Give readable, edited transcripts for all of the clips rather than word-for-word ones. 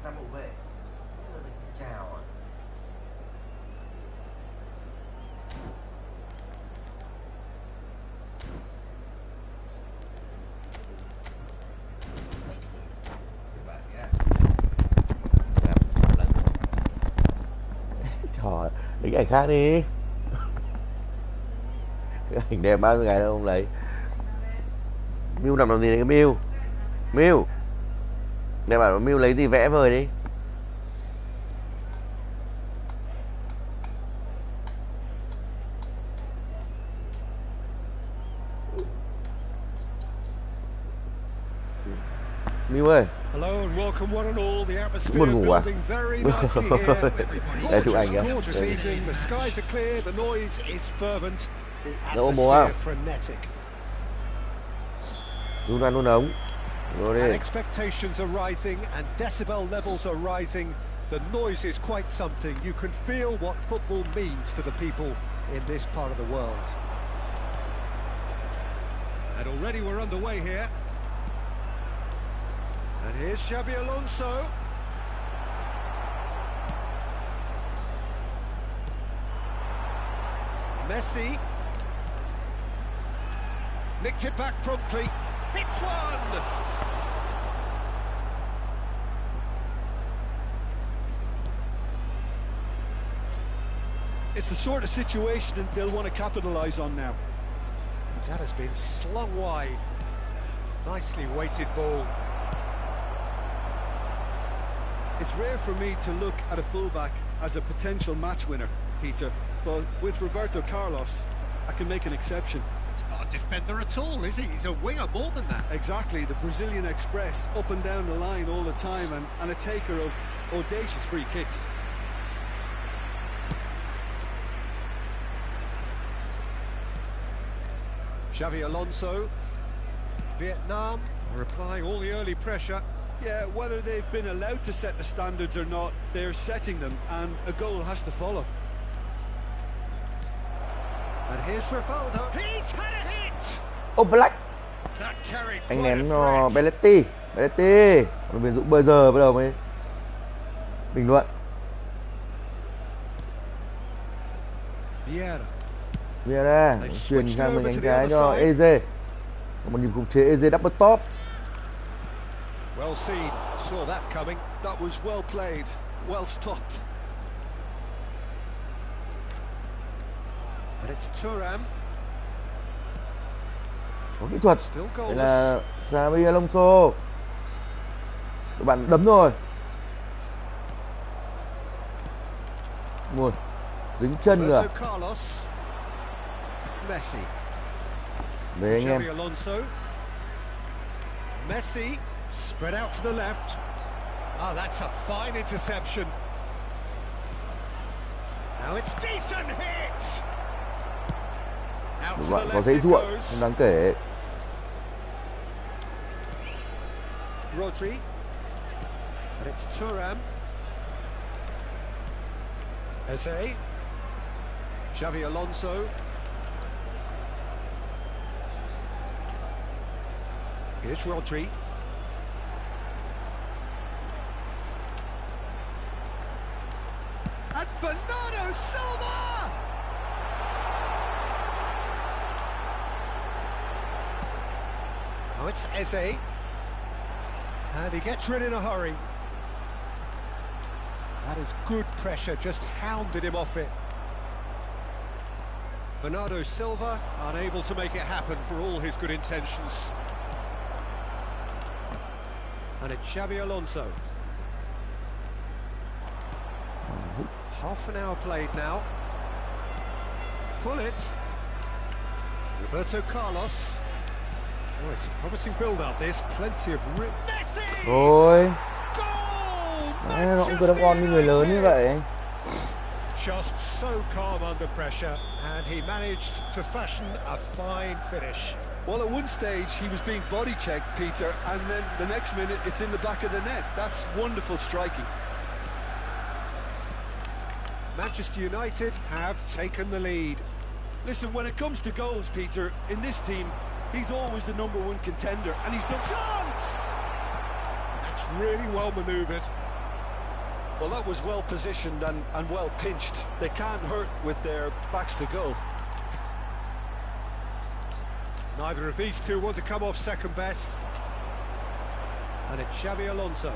Năm hậu vệ chào à. Trời, lấy cái ảnh khác đi. Cái ảnh đẹp bao nhiêu ngày đâu không lấy. Miu làm gì đấy cái Miu. Miu. Mẹ bảo Miu lấy gì vẽ vời đi. Miu ơi. Buồn ngủ à? Đây chụp ảnh kìa. Nó ôm bố à? Rút ra luôn ống. Rồi đi. Expectations are rising and decibel levels are rising. The noise is quite something. You can feel what football means to the people in this part of the world. And already we're underway here. And here's Xabi Alonso. Messi. Nicked it back promptly. Hits one! It's the sort of situation they'll want to capitalise on now. That has been slung wide. Nicely weighted ball. It's rare for me to look at a fullback as a potential match winner, Peter, but with Roberto Carlos, I can make an exception. He's not a defender at all, is he? He's a winger more than that. Exactly, the Brazilian Express, up and down the line all the time, and a taker of audacious free kicks. Xabi Alonso. Vietnam are applying all the early pressure. Yeah, whether they've been allowed to set the standards or not, they're setting them, and a goal has to follow. And here's Rivaldo. He's had a hit! Ô Black. Anh ném cho Belletti. Belletti. Huấn luyện viên Dũng bây giờ bắt đầu mới bình luận. Vieira chuyển sang mình đánh trái cho Eze. Một nhịp khống chế Eze double top. Well seen, saw that coming. That was well played, well stopped. But it's Thuram. Có kỹ thuật. Đây là Xabi Alonso. Các bạn đấm rồi. Một dính chân kìa. Messi. Về anh em. Messi spread out to the left. Oh, that's a fine interception. Now it's decent hit. Các bạn có dãy ruộng không đáng kể. Rodri. But it's Thuram. Eze. Xabi Alonso. Here's Rodri. And Bernardo Silva! Now it's Eze. And he gets rid in a hurry. That is good pressure, just hounded him off it. Bernardo Silva unable to make it happen for all his good intentions. And it's Xabi Alonso. Half an hour played now. Pull it. Roberto Carlos. Oh, it's a promising build-up. This plenty of Messi. Rồi. Đấy, nó cũng cứ đấm on như người lớn như vậy. Just so calm under pressure, and he managed to fashion a fine finish. Well, at one stage he was being body checked, Peter, and then the next minute it's in the back of the net. That's wonderful striking. Manchester United have taken the lead. Listen, when it comes to goals, Peter, in this team, he's always the #1 contender, and he's done... Chance! That's really well manoeuvred. Well, that was well positioned and well pinched. They can't hurt with their backs to goal. Neither of these two want to come off second best. And it's Xabi Alonso.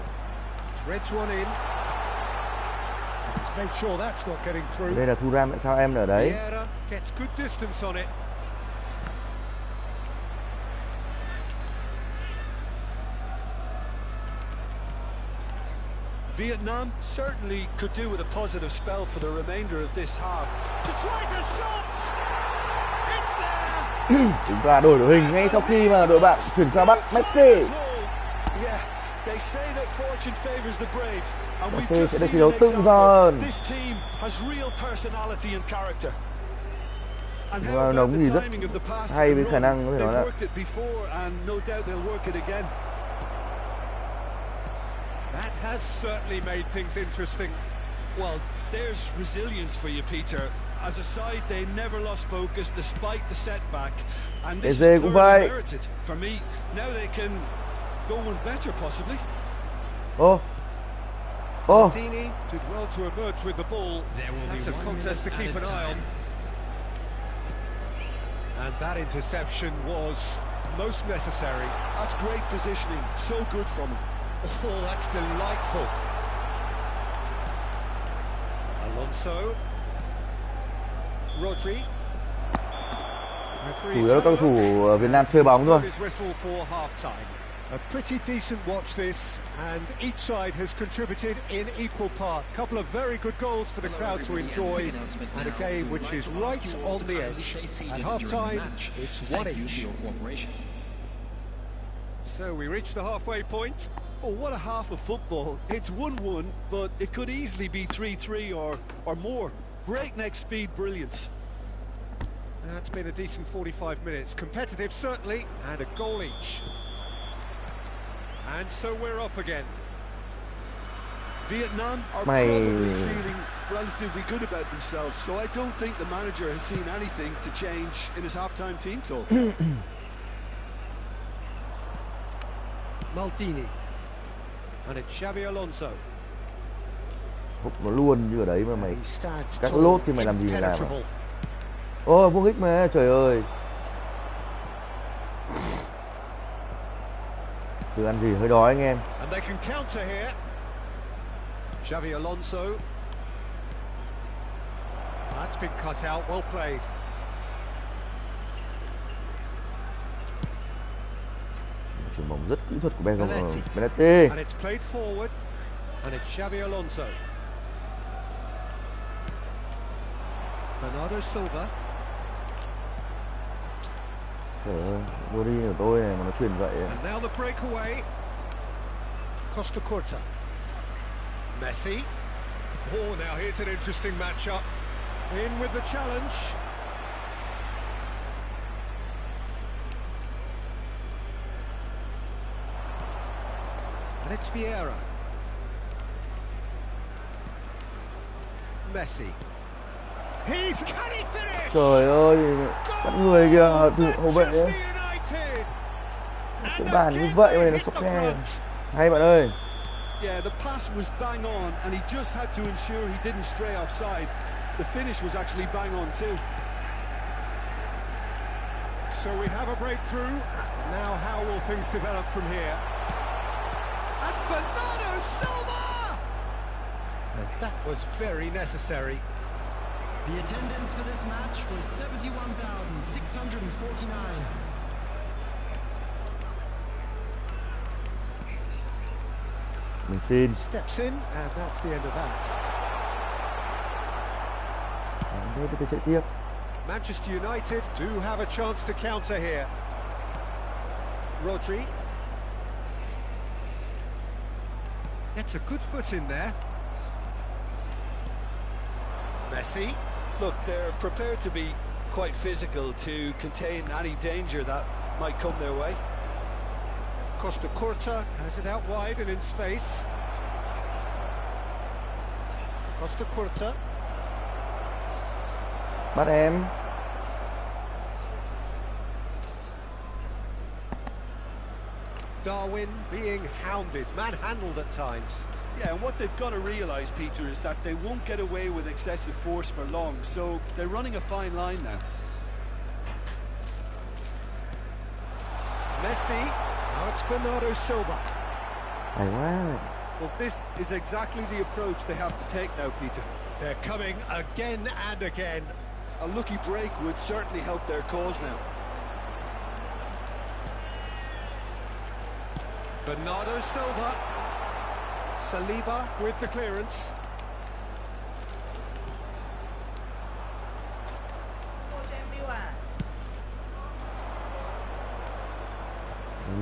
Threads one in. And he's made sure that's not getting through. Đây là Thu Ram, tại sao em ở đấy? Vieira gets good distance on it. Vietnam certainly could do with a positive spell for the remainder of this half. Tries a shot! It's there! Chúng ta đổi đội hình ngay sau khi mà đội bạn chuyển qua bắt Messi. Yeah, they say that fortune favors the brave, and we've Messi just sẽ được seen thi đấu an tự example. do hơn. This team has real personality and character. And Và how about đóng the gì rất timing of the pass hay and với run? khả năng có thể nói They've là worked it before, and no doubt they'll work it again. That has certainly made things interesting. Well, there's resilience for you, Peter. As a side, they never lost focus despite the setback, and this is Eze cũng vậy. thoroughly merited. For me, now they can go one better, possibly. Ô, ô, Martini did well to emerge with the ball. That's a contest to keep an eye on. And that interception was most necessary. That's great positioning, so good from him. Oh, that's delightful. Alonso. Rodri. chủ yếu là các cầu thủ ở Việt Nam chơi bóng thôi. His whistle for half-time. A pretty decent watch this, and each side has contributed in equal part. A couple of very good goals for the crowd to enjoy, and a game which is right on the edge. At half-time, it's one each. So we reach the halfway point. Oh, what a half of football. It's 1-1, but it could easily be 3-3 or more. Breakneck speed brilliance. That's been a decent 45 minutes. Competitive, certainly, and a goal each. And so we're off again. Vietnam are Mày... probably feeling relatively good about themselves, so I don't think the manager has seen anything to change in his half-time team talk. Maldini. And it's Xabi Alonso. Hút nó luôn như ở đấy mà mày He stands các tall, lốt thì mày làm gì mày làm? impenetrable. Ô, vô ích mà, trời ơi. Chưa ăn gì hơi đói anh em. And they can counter here. Xabi Alonso. That's been cut out, well played. Chuyền bóng rất kỹ thuật của Benetti. And it's played forward. And it's Xabi Alonso. Bernardo Silva. Trời ơi, vô đi của tôi này mà nó chuyển vậy. And now the breakaway. Costa Curta. Messi. Oh, now here's an interesting matchup. In with the challenge. And it's Vieira. Messi. Can he finish? Trời ơi, bắt người kìa, từ hậu vệ ấy. Cái bàn như vậy mà nó sốc nghe. Hay bạn ơi. Yeah, the pass was bang on, and he just had to ensure he didn't stray offside. The finish was actually bang on too. So we have a breakthrough. Now how will things develop from here? And Bernardo Silva! And that was very necessary. The attendance for this match was 71,649. Mình xin. Steps in, and that's the end of that. Đây bây giờ chạy tiếp. Manchester United do have a chance to counter here. Rodri. Gets a good foot in there. Messi. Look, they're prepared to be quite physical to contain any danger that might come their way. Costa Curta has it out wide and in space. Costa Curta. Bắt em. Darwin being hounded, manhandled at times. Yeah, and what they've got to realise, Peter, is that they won't get away with excessive force for long, so they're running a fine line now. Messi, now it's Bernardo Silva. Hay quá. Well, this is exactly the approach they have to take now, Peter. They're coming again and again. A lucky break would certainly help their cause now. Bernardo Silva. Saliba with the clearance.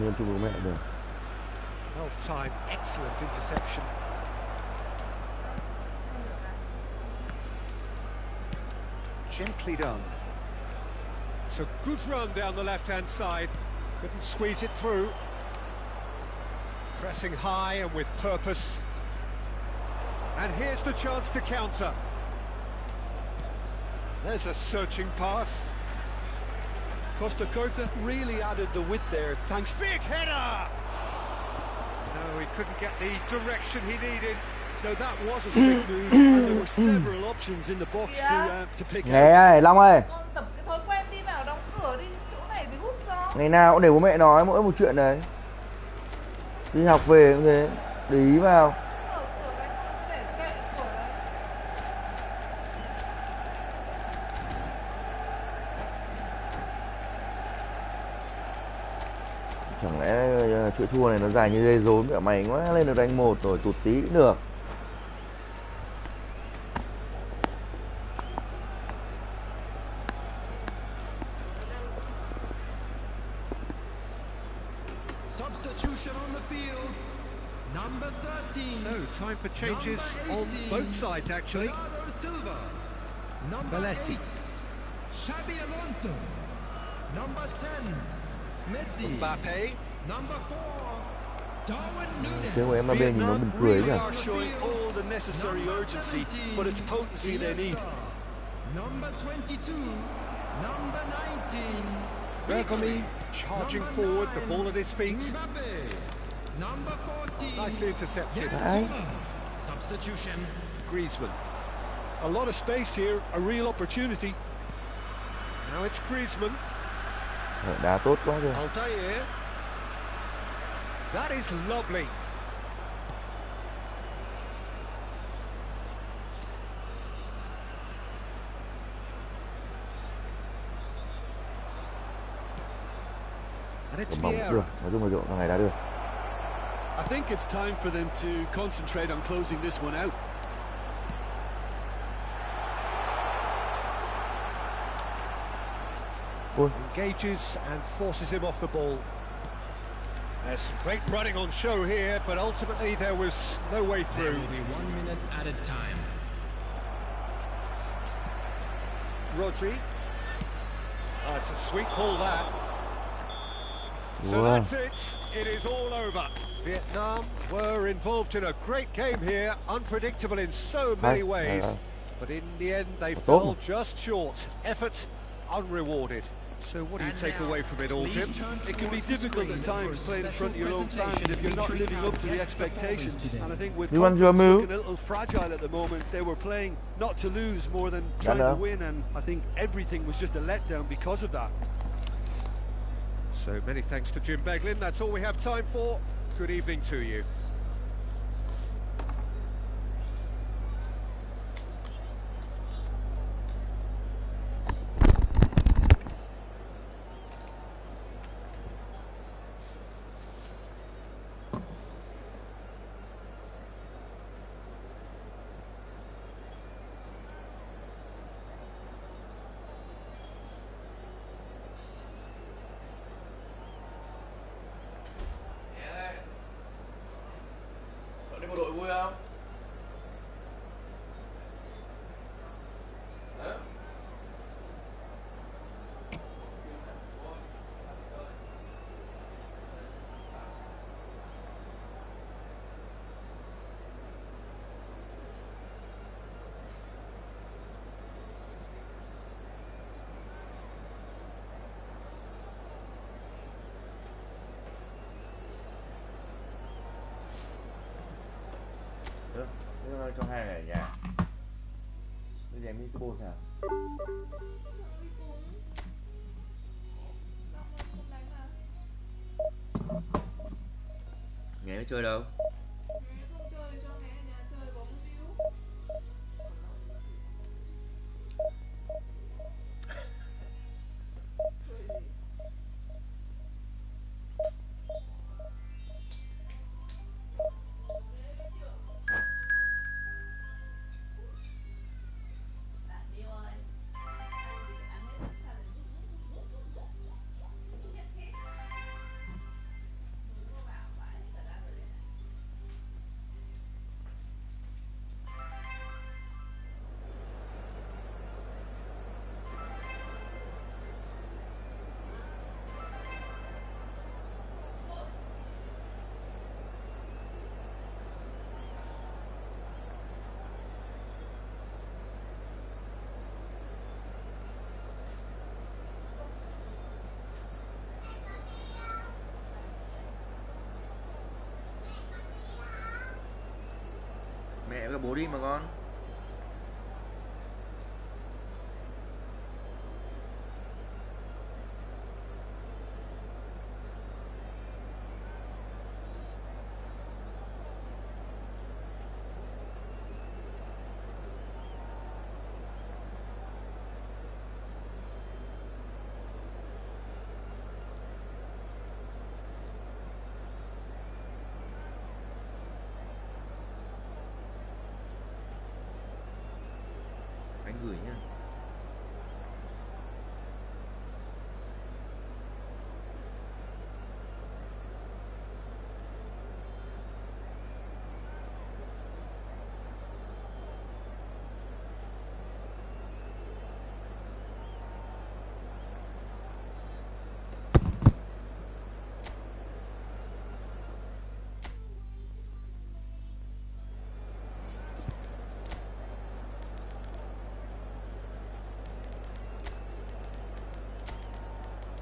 Liên chung bố mẹ được. Well timed, excellent interception. Gently done. It's a good run down the left-hand side. Couldn't squeeze it through. Pressing high and with purpose. And here's the chance to counter. There's a searching pass. Costa Curta really added the width there, thanks. Big header! No, he couldn't get the direction he needed. No, that was a slick move, and there were several options in the box to pick Nghe out. ơi, Long ơi. Con tập cái thói quen đi vào đóng cửa đi, chỗ này thì hút gió. Ngày nào cũng để bố mẹ nói mỗi một chuyện đấy. Đi học về cũng thế, để ý vào. Mở cửa cái xong để kệ cửa đấy. Chẳng lẽ chuỗi thua này nó dài như dây rốn, mẹ mày quá, lên được đánh 1 rồi tụt tí cũng được. Substitution on the field. Number 13. So, time for changes on both sides, actually. Bernardo Silva. Number Belletti. 8. Xabi Alonso. Number 10. Messi. Mbappe. Number 4. Darwin Núñez. Chế của em nhìn nó Vietnam buồn cười really nhỉ. are showing all the necessary urgency, but it's potency they need. Number 22. Number 19. Bergomi charging forward, the ball at his feet. Mbappe. Number 14. Nicely intercepted. Đấy. Substitution. Griezmann. A lot of space here, a real opportunity. Now it's Griezmann. Đá tốt quá kìa. Altair. That is lovely. And it's Cầm bóng cũng Vieira. được, nói chung là thằng này đá được. I think it's time for them to concentrate on closing this one out. Ôi, Engages and forces him off the ball. There's some great running on show here, but ultimately there was no way There through. will be 1 minute at a time. Rodri. Oh, it's a sweet ball, that. So wow. that's it. It is all over. Vietnam were involved in a great game here, unpredictable in so many ways. But in the end, they fell just short. Effort unrewarded. So what do you take away from it all, Jim? It can be difficult at times playing in front of your own fans if you're not living up to the expectations. And I think with You want your confidence move? looking a little fragile at the moment, they were playing not to lose more than trying to win, and I think everything was just a letdown because of that. So many thanks to Jim Beglin. That's all we have time for. Good evening to you. Cậu đi bộ đội vui không? Hả? Cho hai ở nhà. Bây giờ em đi eFootball sao? Nghe nó chơi đâu? Không chơi thì cho mẹ ở nhà chơi bóng víu. Mẹ với bố đi mà con. Anh gửi nhá.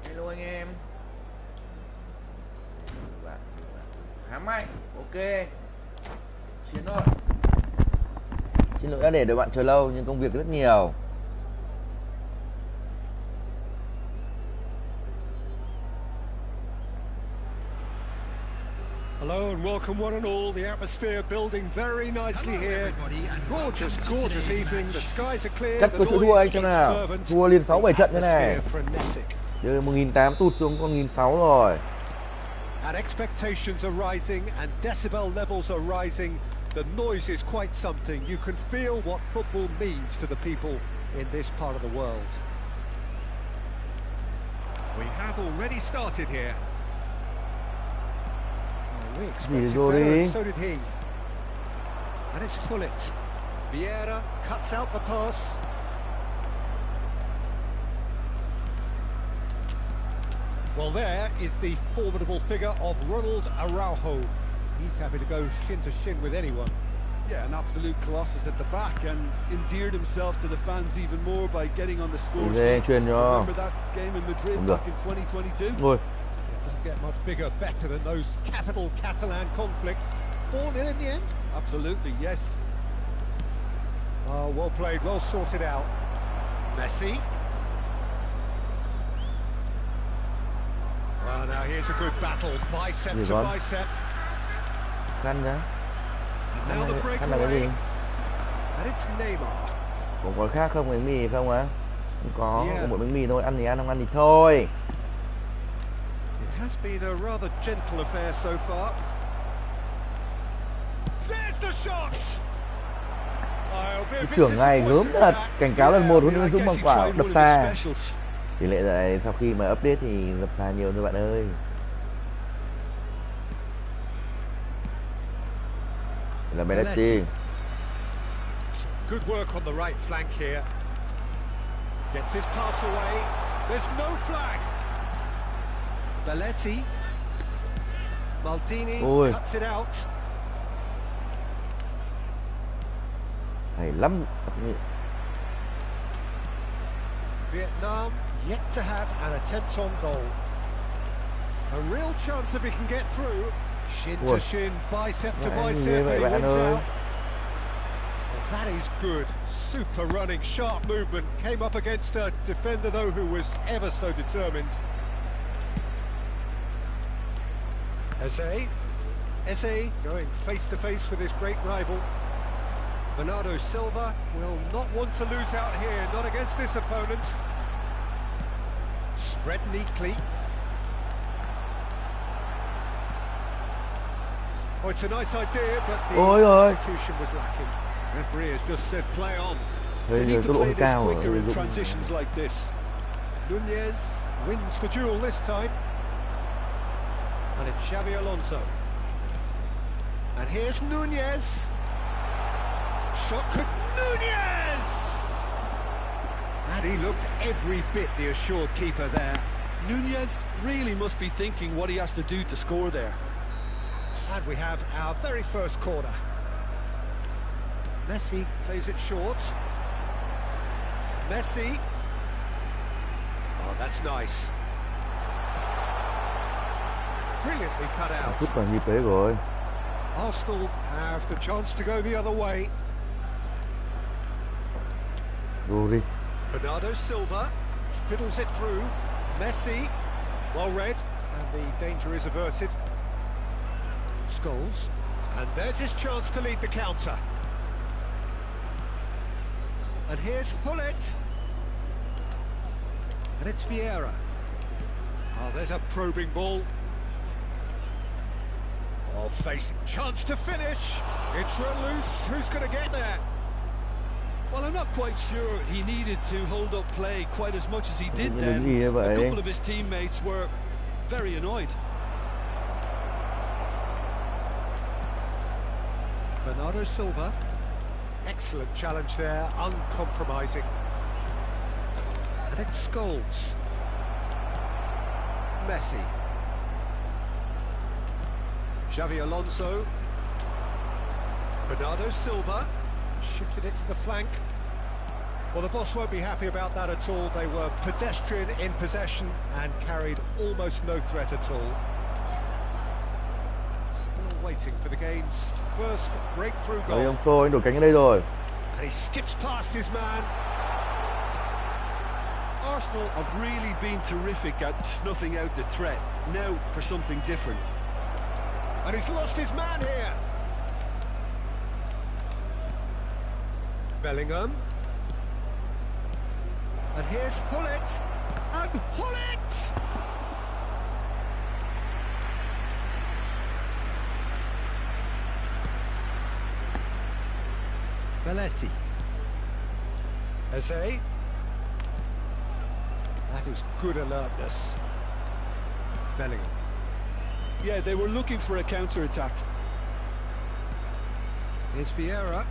Hello anh em. Bạn khá mạnh. Ok. Chiến thôi. Xin lỗi đã để đợi bạn chờ lâu nhưng công việc rất nhiều. Hello and welcome one and all. The atmosphere building very nicely here. Gorgeous, gorgeous evening. The skies are clear. Cắt có chỗ thua anh xem nào. Thua liên 6-7 trận thế này. Atmosphere frenetic. Chơi 1.800 tụt xuống con 1.600 rồi. And expectations are rising and decibel levels are rising. The noise is quite something. You can feel what football means to the people in this part of the world. We have already started here. We expected better, and so did he. And it's Hullet. Vieira cuts out the pass. Well, there is the formidable figure of Ronald Araujo. He's happy to go shin to shin with anyone. Yeah, an absolute colossus at the back, and endeared himself to the fans even more by getting on the score sheet. Remember that game in Madrid back in 2022? It doesn't get much bigger, better than those capital Catalan conflicts. 4-0 in the end? Absolutely, yes. Oh, well played, well sorted out. Messi. Well, now here's a good battle, bicep to bicep. Khăn ra. And now the breakaway. And it's Neymar. Có khác không, bánh mì không á? Không có một bánh mì thôi, ăn thì ăn, không ăn thì thôi. It has been a rather gentle affair so far. There's the shot. Cái trưởng này gớm thật, cảnh cáo lần 1 Huấn Dũng bằng quả đập xa. Tỷ lệ này sau khi mà update thì đập xa nhiều thôi bạn ơi. Là Belletti. Good work on the right flank here. Gets his pass away. There's no flag. Belletti. Maldini cuts it out. Hay lắm. Vietnam yet to have an attempt on goal. A real chance if he can get through. Shin to shin, bicep to bicep, and he wins out. That is good. Super running, sharp movement. Came up against a defender, though, who was ever so determined. Eze going face-to-face with his great rival. Bernardo Silva will not want to lose out here, not against this opponent. Spread neatly. Oh, it's a nice idea, but the execution was lacking. Referee has just said play on. They They need to play this quicker in transitions like this. Nunez wins the duel this time. And it's Xabi Alonso. And here's Nunez. Shot could Nunez! And he looked every bit the assured keeper there. Nunez really must be thinking what he has to do to score there. And we have our very first corner. Messi plays it short. Messi. Oh, that's nice. Brilliantly cut out. Sút vào nhịp đấy rồi. Arsenal have the chance to go the other way. Vô đi. Bernardo Silva fiddles it through. Messi, well read, and the danger is averted. Scholes, and there's his chance to lead the counter. And here's Hullet. And it's Vieira. Oh, there's a probing ball. Oh, facing chance to finish. It's run loose. Who's going to get there? Well, I'm not quite sure he needed to hold up play quite as much as he did then. A couple of his teammates were very annoyed. Bernardo Silva. Excellent challenge there, uncompromising. And it's Scholes. Messi. Xabi Alonso. Bernardo Silva. Shifted it to the flank. Well, the boss won't be happy about that at all. They were pedestrian in possession and carried almost no threat at all. Still waiting for the game's first breakthrough goal. Đây ông Xô, anh đổi cánh ở đây rồi. And he skips past his man. Arsenal have really been terrific at snuffing out the threat. Now for something different. And he's lost his man here. Bellingham. And here's Hullet. And Hullet! Belletti. Eze. That is good alertness. Bellingham. Yeah, they were looking for a counter-attack. Here's Vieira.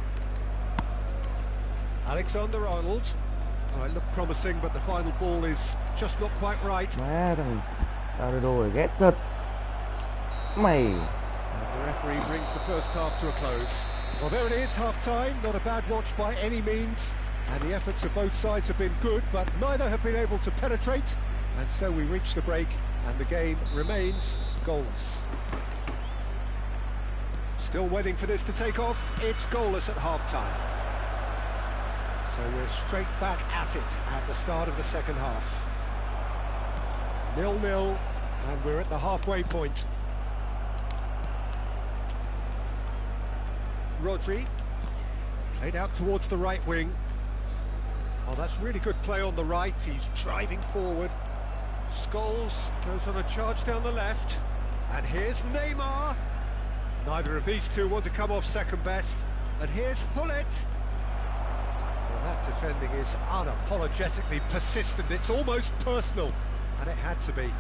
Alexander-Arnold. Oh, it looked promising, but the final ball is just not quite right. Má thằng Ronaldo rồi ghét thật. Mày. And the referee brings the first half to a close. Well, there it is, half-time. Not a bad watch by any means. And the efforts of both sides have been good, but neither have been able to penetrate. And so we reach the break, and the game remains goalless. Still waiting for this to take off. It's goalless at half-time. So we're straight back at it at the start of the second half. 0-0, and we're at the halfway point. Rodri, played out towards the right wing. Oh, that's really good play on the right. He's driving forward. Scholes goes on a charge down the left. And here's Neymar. Neither of these two want to come off second best. And here's Hullet. Well, that defending is unapologetically persistent. It's almost personal. And it had to be.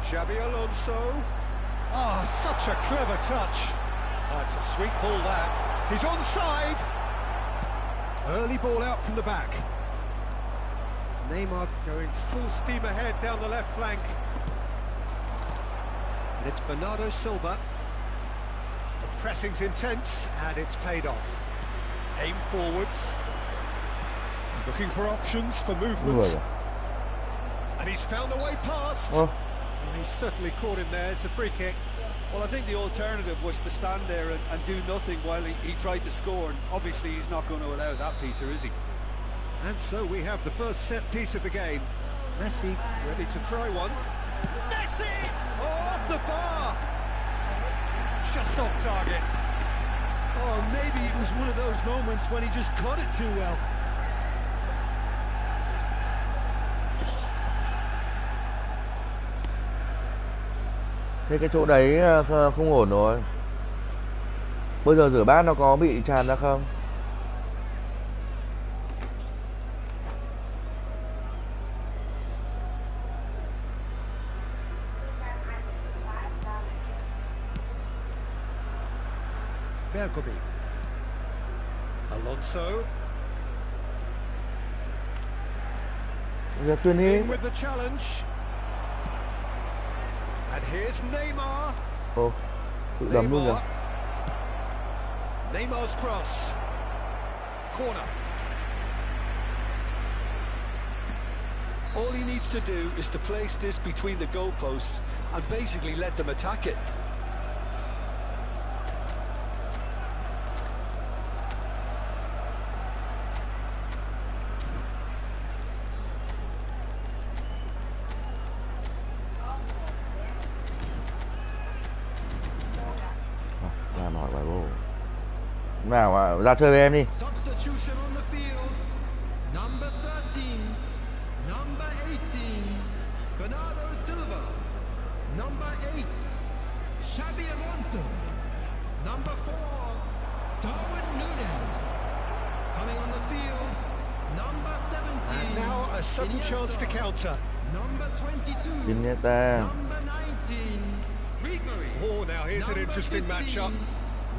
Xabi Alonso. Oh, such a clever touch. Oh, it's a sweet ball that. He's onside. Early ball out from the back. Neymar going full steam ahead down the left flank. And it's Bernardo Silva. The pressing's intense and it's paid off. Aim forwards. Looking for options for movement. And he's found a way past. Oh. He's certainly caught him there. It's a free kick. Well, I think the alternative was to stand there and do nothing while he tried to score, and obviously he's not going to allow that, Peter, is he? And so we have the first set piece of the game. Messi ready to try one. Messi! Oh, off the bar! Just off target. Oh, maybe it was one of those moments when he just caught it too well. Thế cái chỗ đấy không ổn rồi. Bây giờ rửa bát nó có bị tràn ra không? Bergomi. Alonso. Giờ chuyên đi. In with the challenge. And here's Neymar. Ồ, tự đấm luôn rồi. Neymar's cross. Corner. All he needs to do is to place this between the goalposts and basically let them attack it. Nào ra chơi với em đi. Substitution on the field. Number 13, number 18, Bernardo Silva. Number 8, Xabi Alonso. Number 4, Darwin Núñez. Coming on the field, number 17. And now a sudden chance to counter. Number 22. Iniesta. Number 19, Ribery. Oh, now here's an interesting matchup.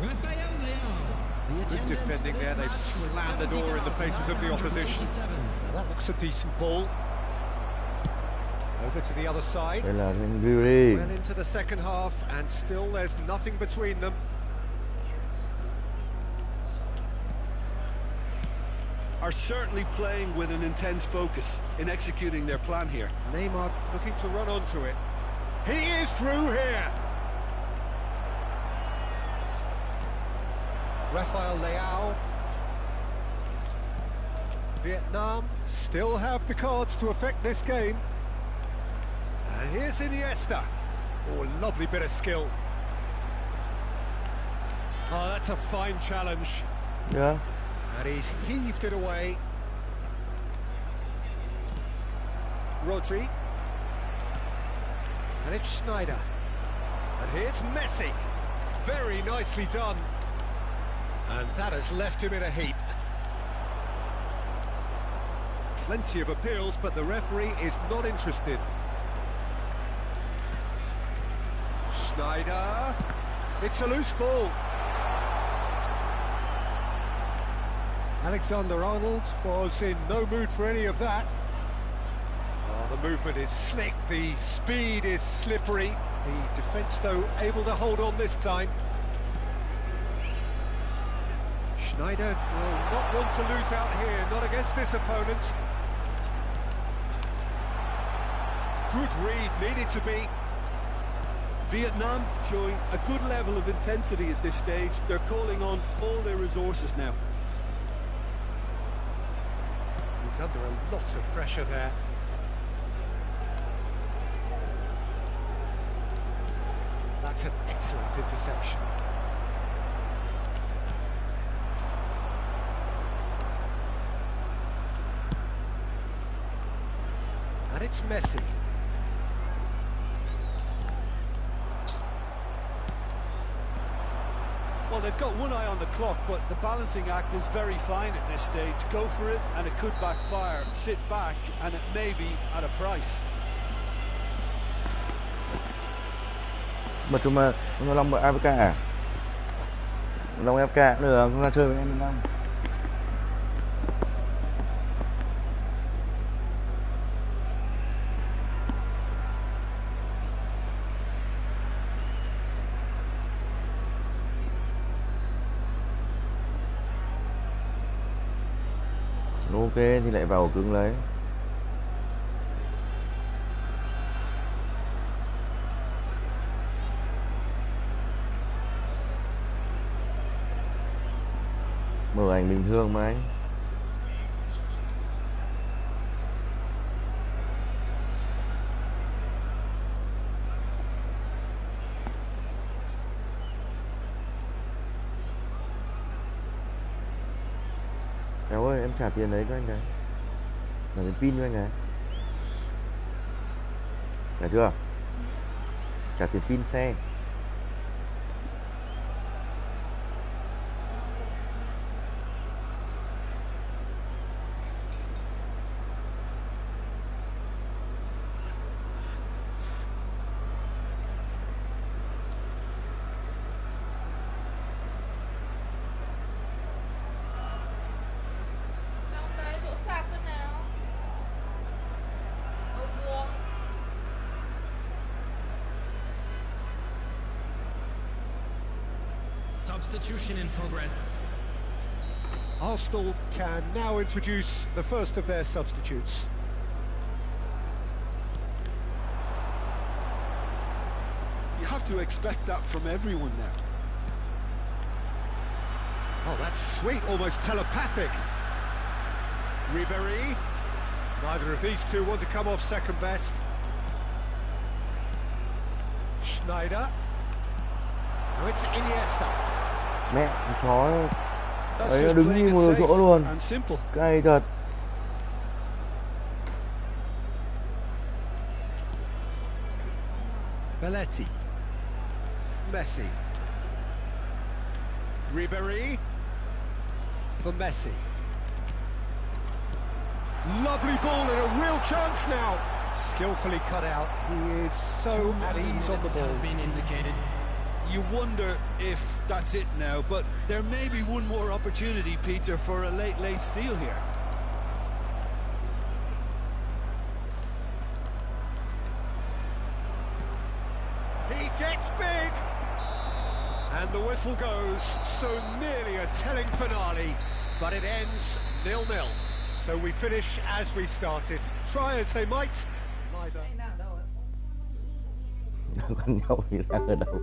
Rafael Leao. Good defending there, they've slammed the door in the faces of the opposition. Now that looks a decent ball. Over to the other side. Đây là Ribery. Well into the second half, and still there's nothing between them. Are certainly playing with an intense focus in executing their plan here. Neymar looking to run onto it. He is through here. Rafael Leao. Vietnam still have the cards to affect this game. And here's Iniesta. Oh, lovely bit of skill. Oh, that's a fine challenge. Yeah. And he's heaved it away. Rodri. And it's Schneider. And here's Messi. Very nicely done. And that has left him in a heap. Plenty of appeals, but the referee is not interested. Schneider. It's a loose ball. Alexander-Arnold was in no mood for any of that. Oh, the movement is slick, the speed is slippery. The defence, though, able to hold on this time. Schneider will not want to lose out here, not against this opponent. Good read, needed to be. Vietnam showing a good level of intensity at this stage. They're calling on all their resources now. He's under a lot of pressure there. That's an excellent interception. And it's Messi. Well, they've got one eye on the clock, but the balancing act is very fine at this stage. Go for it, and it could backfire. Sit back, and it may be at a price. Mà chúng mà Long AFK à? Long AFK cũng được, không ra chơi với em Long. Ok thì lại vào ổ cứng lấy. ảnh bình thường mà anh. Éo ơi, em trả tiền đấy cho anh cái. Trả tiền pin cho anh cái. Trả chưa? Trả tiền pin xe. Trong đấy chỗ sạc thế nào? Đầu giường. Substitution in progress. Arsenal can now introduce the first of their substitutes. You have to expect that from everyone now. Oh, that's sweet, almost telepathic. Ribéry. Neither of these two want to come off second best. Schneider. Now it's Iniesta. Mẹ chó That's ấy, nó just đứng playing như it một safe chỗ luôn. and simple. Cay thật. Belletti. Messi. Ribéry. For Messi. Lovely ball and a real chance now. Skillfully cut out. He is so at ease on the ball. Has been indicated. You wonder if that's it now, but there may be one more opportunity, Peter, for a late steal here. He gets big! And the whistle goes, so nearly a telling finale, but it ends 0-0. So we finish as we started. Try as they might, neither. Anh đang ở đâu ấy? Con nhau thì đang ở đâu?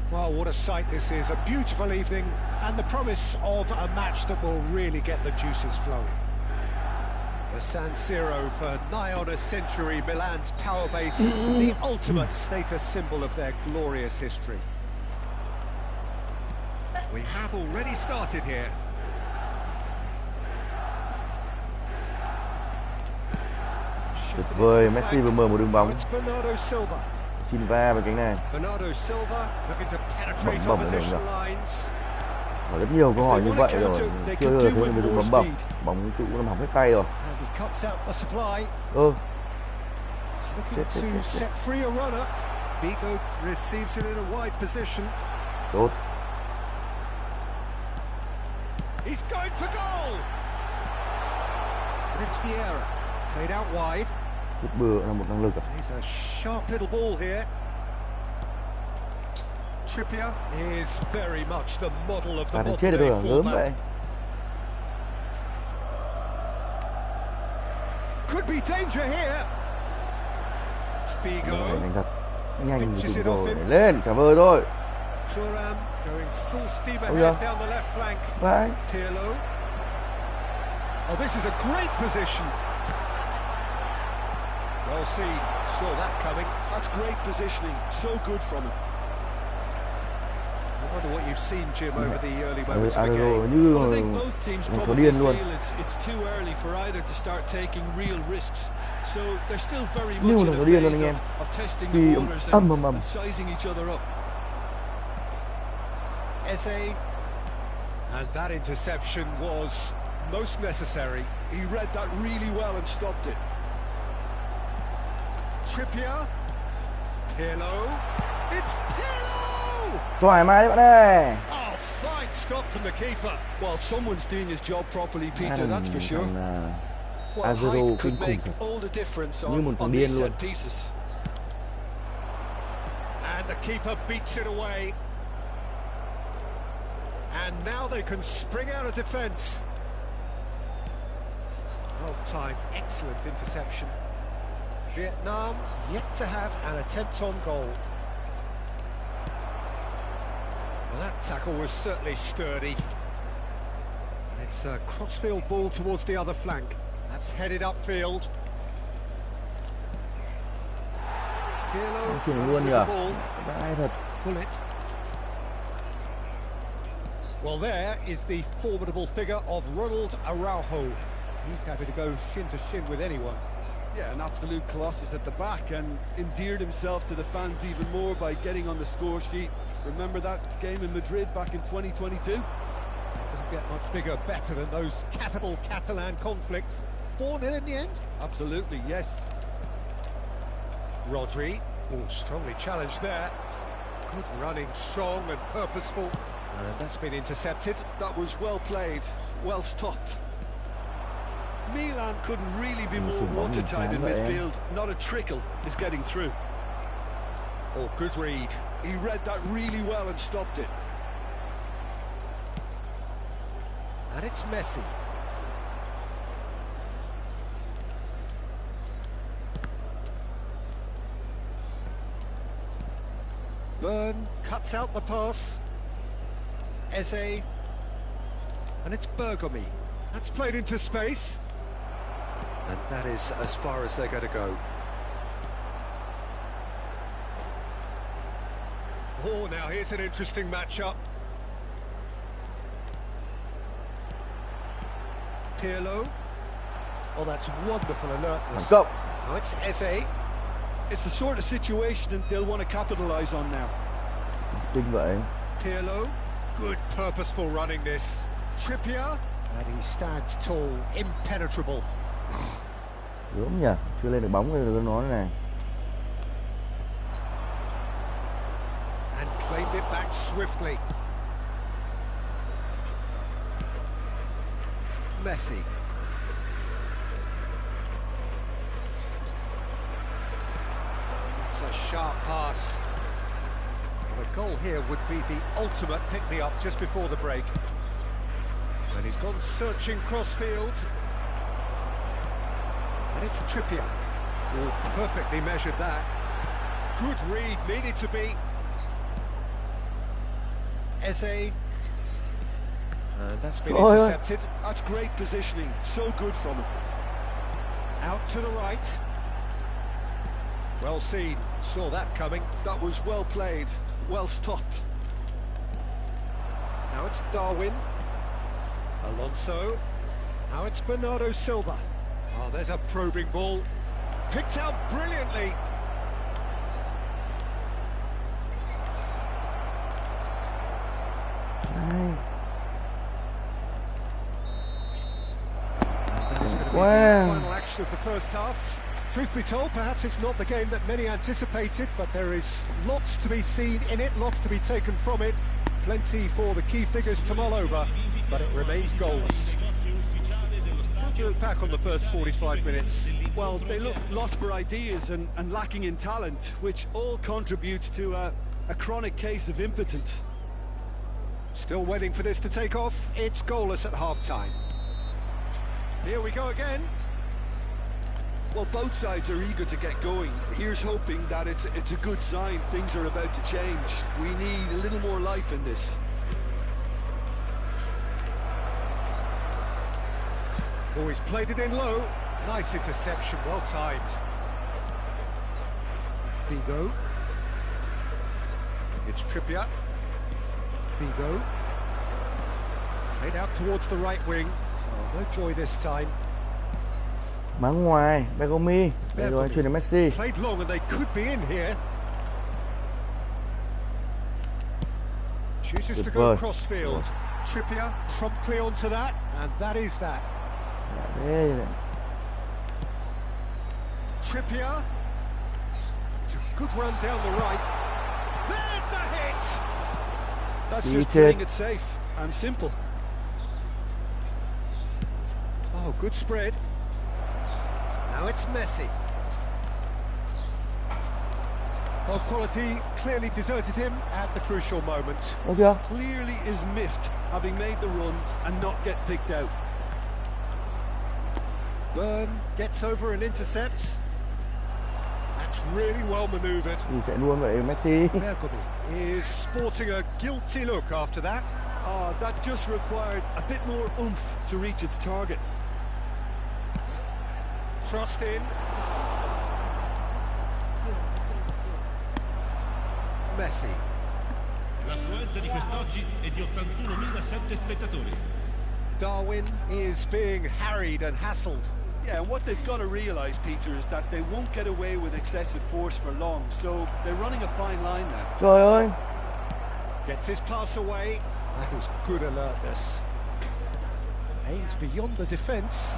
Well, what a sight this is, a beautiful evening and the promise of a match that will really get the juices flowing. The San Siro for nigh on a century, Milan's power base, the ultimate status symbol of their glorious history. We have already started here. Tuyệt vời, Messi vừa mở một đường bóng. Bernardo Silva. Silva vào cánh này. Bernardo Silva looking to penetrate Bẩm ở đường opposition rồi. lines. Có rất nhiều câu hỏi như vậy rồi, chưa bao giờ thấy người dùng bấm bẩm, bóng cũ nó hỏng hết tay rồi. And he cuts out the supply. Chết. Looking to set free a runner. Vigo receives it in a wide position. Tốt. He's going for goal. And it's Vieira. Played out wide. Sút bừa là một năng lực. He's a sharp little ball here. Trippier is very much the model of the modern chết day rồi, ngớm vậy. Could be danger here. Figo. Nhanh thật. Nhanh thì rồi. Lên, trả vời thôi. Thuram going full steam ahead down the left flank. Vai. Pirlo. Oh, this is a great position. Well seen. Saw that coming. That's great positioning. So good from him. I wonder what you've seen, Jim, over the early moments of the game. Well, I think both teams probably feel it's too early for either to start taking real risks. So they're still very much in a phase of testing the waters and sizing each other up. Eze. And that interception was most necessary. He read that really well and stopped it. Trippier. Pirlo. It's Pirlo! Thoải mái đấy bạn ơi. Oh, fine stop from the keeper. Well, someone's doing his job properly, Peter, that's for sure. Well, height could make all the difference on these set pieces. And the keeper beats it away. And now they can spring out of defence. Well timed, excellent interception. Vietnam yet to have an attempt on goal. Well, that tackle was certainly sturdy. And it's a crossfield ball towards the other flank. That's headed upfield. Chuyển luôn nhỉ? Hay thật. Pull it. Well, there is the formidable figure of Ronald Araujo. He's happy to go shin to shin with anyone. Yeah, an absolute colossus at the back, and endeared himself to the fans even more by getting on the score sheet. Remember that game in Madrid back in 2022? It doesn't get much bigger, better than those capital Catalan conflicts. 4-0 in the end? Absolutely, yes. Rodri, strongly challenged there. Good running, strong and purposeful. And that's been intercepted. That was well played, well stopped. Milan couldn't really be more watertight in midfield. Not a trickle is getting through. Oh, good read. He read that really well and stopped it. And it's Messi. Byrne cuts out the pass. Eze. And it's Bergomi. That's played into space. And that is as far as they're going to go. Oh, now here's an interesting matchup. Pirlo. Oh, that's wonderful alertness. Go. Now it's Eze. It's the sort of situation that they'll want to capitalise on now. Kinh vậy. Pirlo. Good purposeful running this. Trippier. And he stands tall, impenetrable. Đúng nhỉ, chưa lên được bóng rồi đừng nói này. And claimed it back swiftly. Messi. It's a sharp pass. Well, a goal here would be the ultimate pick-me-up just before the break. And he's gone searching crossfield. And it's Trippier. Oh, perfectly measured that. Good read, needed to be. Eze. That's been intercepted. That's great positioning, so good from him. Out to the right. Well seen, saw that coming. That was well played, well stopped. Now it's Darwin. Alonso. Now it's Bernardo Silva. Oh, there's a probing ball. Picked out brilliantly. Này. That is going to be Wow. the final action of the first half. Truth be told, perhaps it's not the game that many anticipated, but there is lots to be seen in it, lots to be taken from it. Plenty for the key figures to mull over, but it remains goalless. How do you look back on the first 45 minutes? Well, they look lost for ideas and lacking in talent, which all contributes to a chronic case of impotence. Still waiting for this to take off. It's goalless at half-time. Here we go again. Well, both sides are eager to get going. Here's hoping that it's a good sign things are about to change. We need a little more life in this. Oh, he's played it in low. Nice interception, well timed. Vigo. It's Trippier. Vigo. Played out towards the right wing. Oh, no joy this time. Bắn ngoài, Bergomi. Đây rồi, chuyển đến Messi. Played long and they could be in here. Chooses to go crossfield. Trippier promptly onto that, and that is that. Đây này. Trippier. It's a good run down the right. There's the hit! That's just playing it safe and simple. Oh, good spread. Now it's Messi. Well, quality clearly deserted him at the crucial moment. Đâu chưa? Clearly is miffed, having made the run and not get picked out. Burn gets over and intercepts. That's really well manoeuvred. Gì chạy luôn vậy Messi? Bergomi is sporting a guilty look after that. Oh, that just required a bit more oomph to reach its target. Crossed in. Messi. L'affluenza di quest'oggi è di 81.007 spettatori. Darwin is being harried and hassled. Yeah, and what they've got to realise, Peter, is that they won't get away with excessive force for long, so they're running a fine line now. Trời ơi. Gets his pass away. That is good alertness. Aims beyond the defence.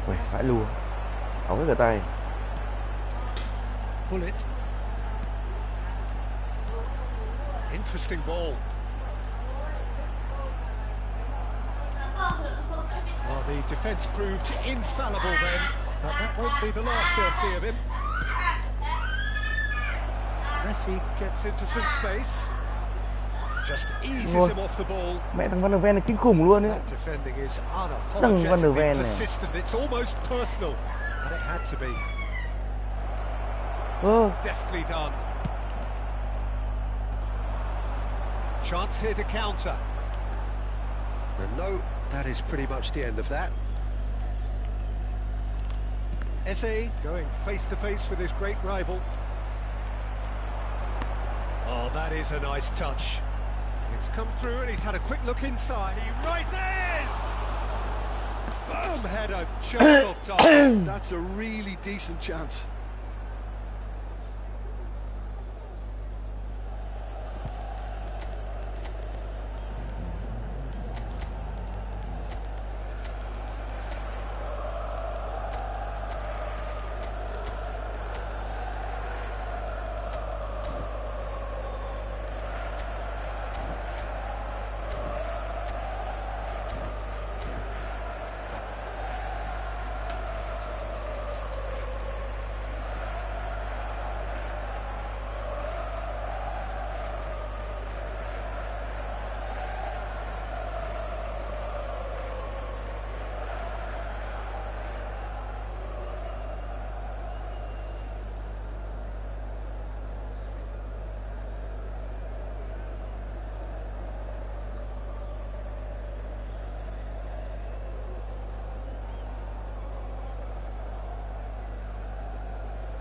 Ui, phải lùa. Ống cái tay. Pull it. Interesting ball. Well, the defence proved infallible then, but that won't be the last they'll see of him. Messi gets into some space. Just eases him off the ball. Mẹ thằng Van der Ven này kinh khủng luôn ấy. That defending is Thằng Van der Ven unapologetically này. persistent. It's almost personal, and it had to be. Deftly done. Chance here to counter. And no, that is pretty much the end of that. Eze going face to face with his great rival. Oh, that is a nice touch. It's come through and he's had a quick look inside. He rises! Firm header just off target. That's a really decent chance.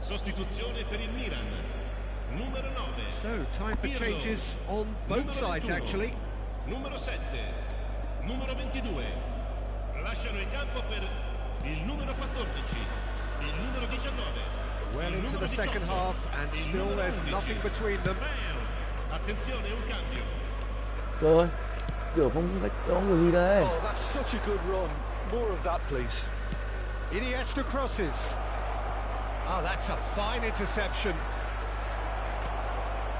Sostituzione per il Milan. Numero 9. So, time for changes on both sides, actually. Numero 7. Numero 22. Lasciano il campo per il numero 14. Il numero 19. Well into the second half, and still there's nothing between them. Attenzione, un cambio. Trời ơi, kiểu phong cách đó kiểu gì đấy? Oh, that's such a good run. More of that, please. Iniesta crosses. Oh, that's a fine interception.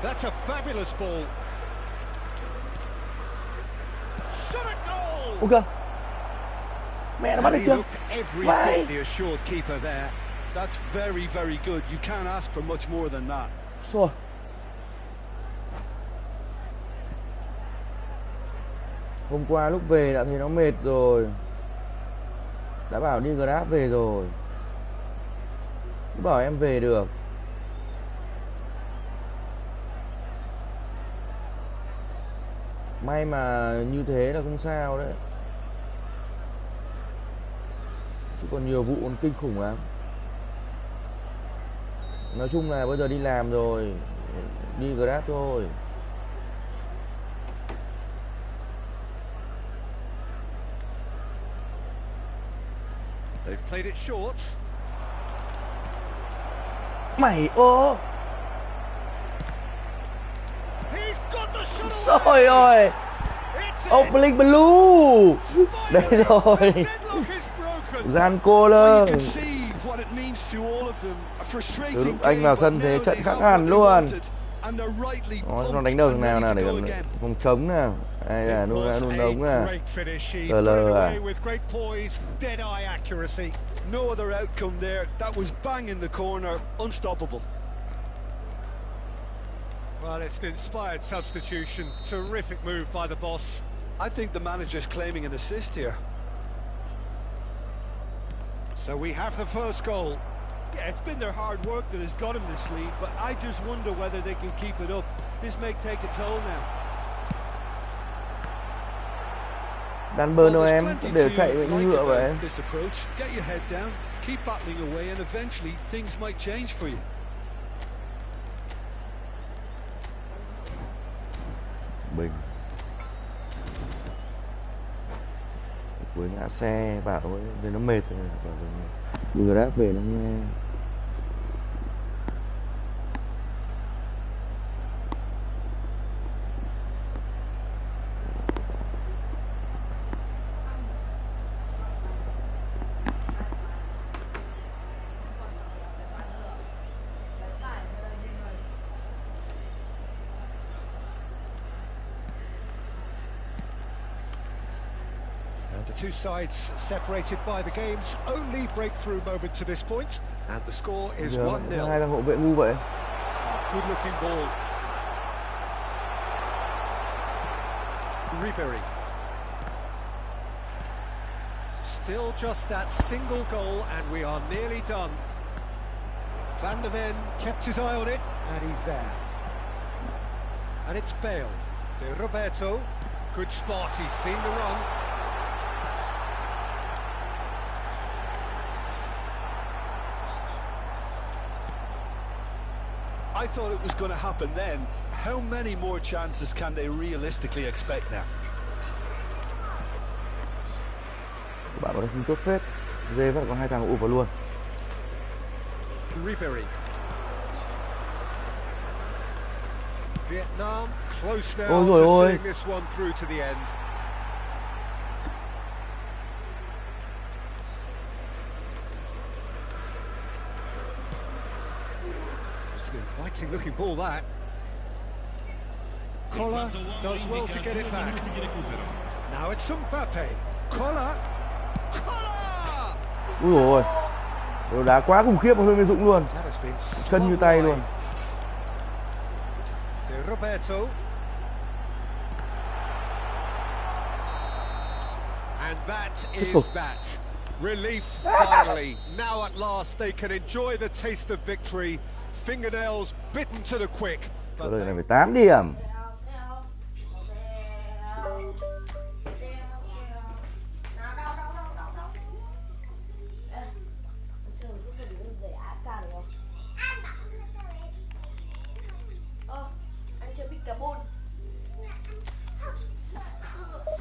That's a fabulous ball. Shot a goal! Ok. Mẹ nó bắt được He chưa? looked every Vãi. bit the assured keeper there. That's very, very good. You can't ask for much more than that. Rồi. Hôm qua lúc về đã thấy nó mệt rồi. Đã bảo đi Grab về rồi. Cứ bảo em về được. May mà như thế là không sao đấy. Chứ còn nhiều vụ còn kinh khủng lắm. Nói chung là bây giờ đi làm rồi, đi Grab thôi. They've played it short. Mày ô. He's got the shot away. Rồi ơi. Opening Blue. Đây rồi. Deadlock is broken. Gian cô Well, you lơ. can see what it means to all of them. A Từ frustrating lúc anh vào game, sân but thế now trận they khác have hẳn what they luôn. wanted, and they're rightly Nó pumped đánh đầu and nào ready nào to để go gần again. phòng trống nào. Đây là It nuôi was nuôi a nống à. great finish. He Sờ put it lờ à. away with great poise, dead-eye accuracy. No other outcome there. That was bang in the corner, unstoppable. Well, it's an inspired substitution. Terrific move by the boss. I think the manager's claiming an assist here. So we have the first goal. Yeah, it's been their hard work that has got them this lead, but I just wonder whether they can keep it up. This may take a toll now. Đàn bơn đâu there's em, plenty để to chạy với like ngựa vậy. about this approach. Get your head down, keep battling away, and eventually things might change for you. Bình. Cuối ngã xe bảo ấy, nó mệt rồi, bảo vừa đáp về nó nghe. The two sides separated by the game's only breakthrough moment to this point, and the score is Giờ 1-0. hai thằng hậu vệ ngu vậy. Good looking ball. Ribery. Still just that single goal and we are nearly done. Van der Ven kept his eye on it and he's there. And it's Bale to Roberto. Good spot, he's seen the run. I thought it was going to happen then. How many more chances can they realistically expect now? Bạn có đánh tốt phết. Dê vẫn có hai thằng ụp vào luôn. Ribery. Vietnam close now Ôi giời to ơi. seeing this one through to the end. It's an inviting looking ball that. Kola does well to get it back. Now it's Mbappe. Kola. Kola! Úi dồi ôi. Đồ đá quá khủng khiếp mà Hương Minh Dũng luôn. That has been Chân như swung tay wide. luôn. To Roberto. And that is that. Relief finally. Now at last they can enjoy the taste of victory. Fingernails bitten to the quick. Ở đây này phải 8 điểm.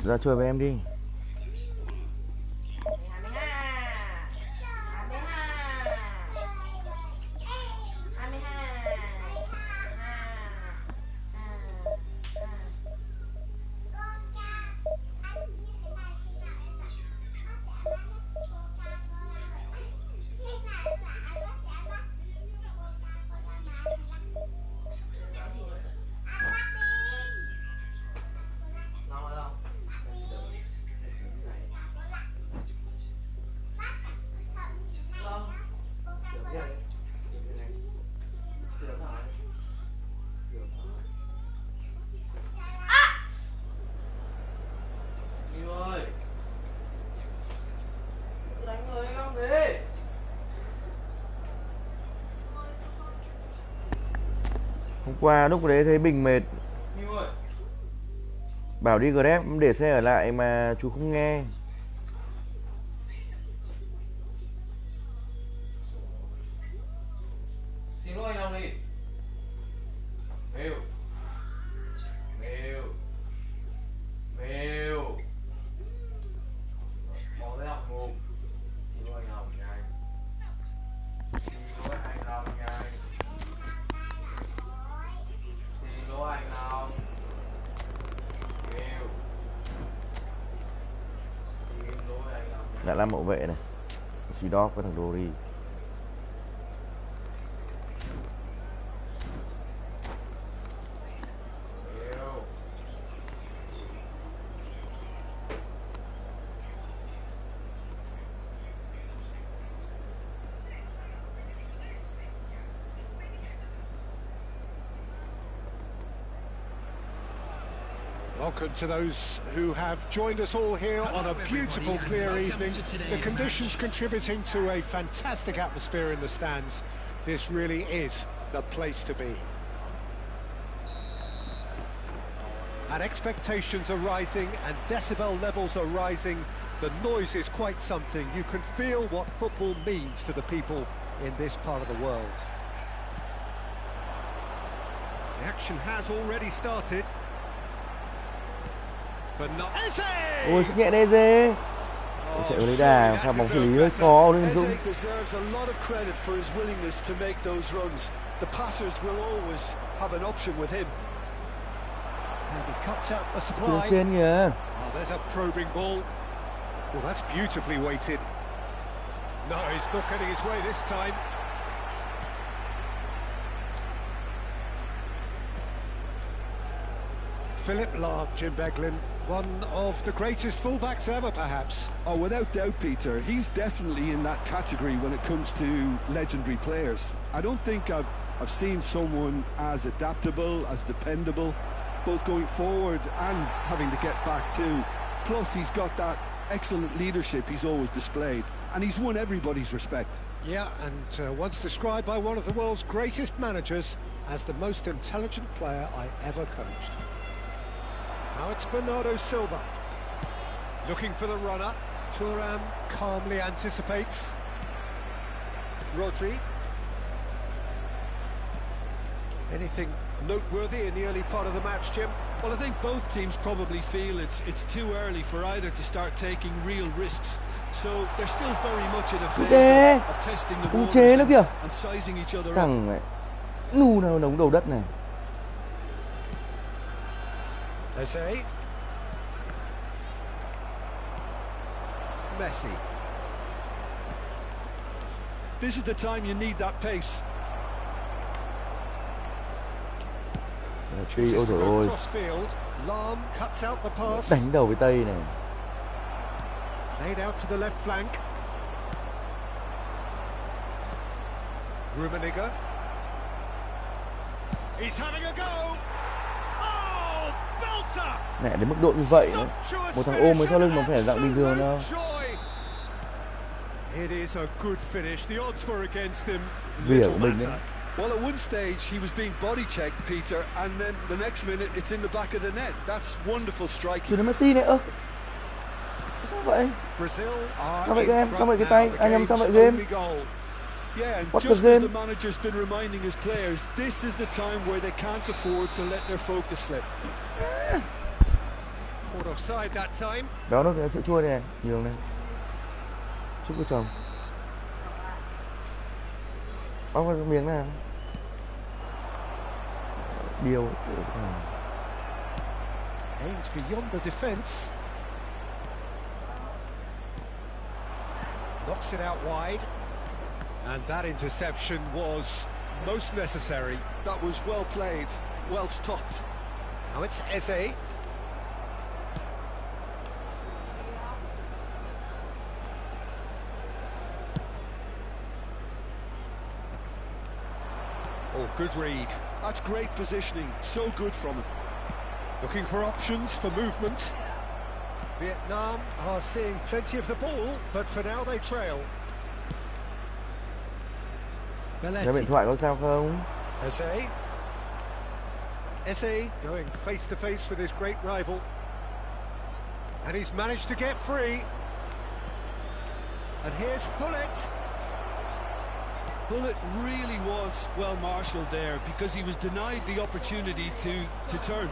Ra chơi với em đi. Hôm qua lúc đấy thấy Bình mệt, bảo đi Grab để xe ở lại mà chú không nghe. Xin lỗi anh Long đi. Mèo. Mèo. Mèo. Bỏ ra học ngủ. Xin lỗi anh Long nha. Xin lỗi anh Long nha. Xin lỗi anh Long. Mèo. Xin lỗi anh Long. Đã làm hậu vệ này. Chỉ đó với thằng Đori. Welcome to those who have joined us all here on a beautiful, clear evening. The conditions contributing to a fantastic atmosphere in the stands. This really is the place to be. And expectations are rising and decibel levels are rising. The noise is quite something. You can feel what football means to the people in this part of the world. The action has already started. Ôi sức nhẹ Deze. Chạy vào lấy đà, pha bóng xử lý hơi khó Đinh Dũng. Deserves a lot of credit for his willingness to make those runs. The passers will always have an option with him. And he cuts out the supply. Trên trên kìa. Oh, there's a probing ball. Well, that's beautifully weighted. No, he's not getting his way this time. Philip Lahm, Jim Beglin, one of the greatest fullbacks ever, perhaps. Oh, without doubt, Peter. He's definitely in that category when it comes to legendary players. I don't think I've seen someone as adaptable, as dependable, both going forward and having to get back too. Plus, he's got that excellent leadership he's always displayed, and he's won everybody's respect. Yeah, and once described by one of the world's greatest managers as the most intelligent player I ever coached. Now it's Bernardo Silva, looking for the runner. Thuram calmly anticipates. Rodri. Anything noteworthy in the early part of the match, Jim? Well, I think both teams probably feel it's too early for either to start taking real risks. So they're still very much in a phase of testing the waters and sizing each other up. Thằng này nu nào đống đầu đất này. Eze. Messi. This is the time you need that pace. Ôi trời ơi. Lahm cuts out the pass. Đánh đầu với Tây này. Laid out to the left flank. Rummenigge. He's having a go. Oh, belter. Mẹ đến mức độ như vậy nữa. Một thằng ôm mới sau lưng mà phải dạng bình thường đâu. It is a good finish. The odds were against him. Vỉa của mình đấy. Well, at one stage he was being body checked, Peter, and then the next minute it's in the back of the net. That's wonderful striking. Chuyển đến Messi này ơ. Sao vậy? Sao vậy game? Sao vậy cái tay? Anh em sao vậy game? Yeah, and What just the as game? the manager's been reminding his players, this is the time where they can't afford to let their focus slip. Caught offside that time. Đó nó cái sữa chua này, nhường này. Chúc cô chồng. Bóc vào miếng nào. Điều. Aimed beyond the defence. Knocks it out wide. And that interception was most necessary. That was well played, well stopped. Now it's Eze. Oh, good read. That's great positioning, so good from him. Looking for options for movement. Vietnam are seeing plenty of the ball, but for now they trail. Cái điện thoại có sao không? Eze going face to face with his great rival. And he's managed to get free. And here's Hullet. Hullet really was well marshalled there because he was denied the opportunity to turn.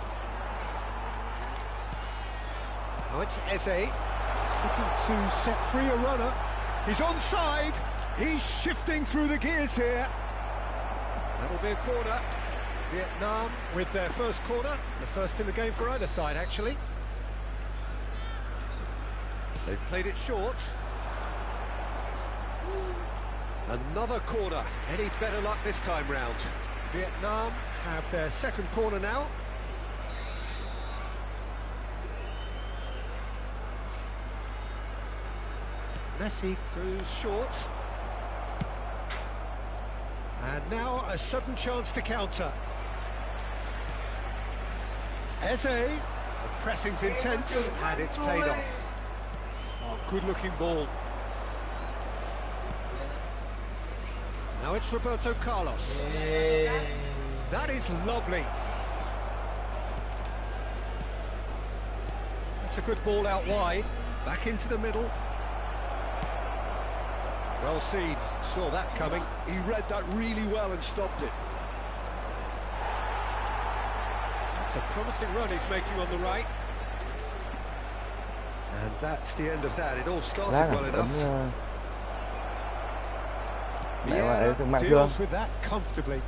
Now it's Eze. He's looking to set free a runner. He's onside. He's shifting through the gears here. That'll be a corner. Vietnam with their first corner. The first in the game for either side, actually. They've played it short. Another corner. Any better luck this time round? Vietnam have their second corner now. Messi goes short. And now a sudden chance to counter. Eze, the pressing's intense and it's paid off. Oh, good-looking ball. Now it's Roberto Carlos. That is lovely. That's a good ball out wide. Back into the middle. Well seen, saw that coming. He read that really well and stopped it. That's a promising run he's making on the right. And that's the end of that. It all started well enough. Yeah, deals with that comfortably.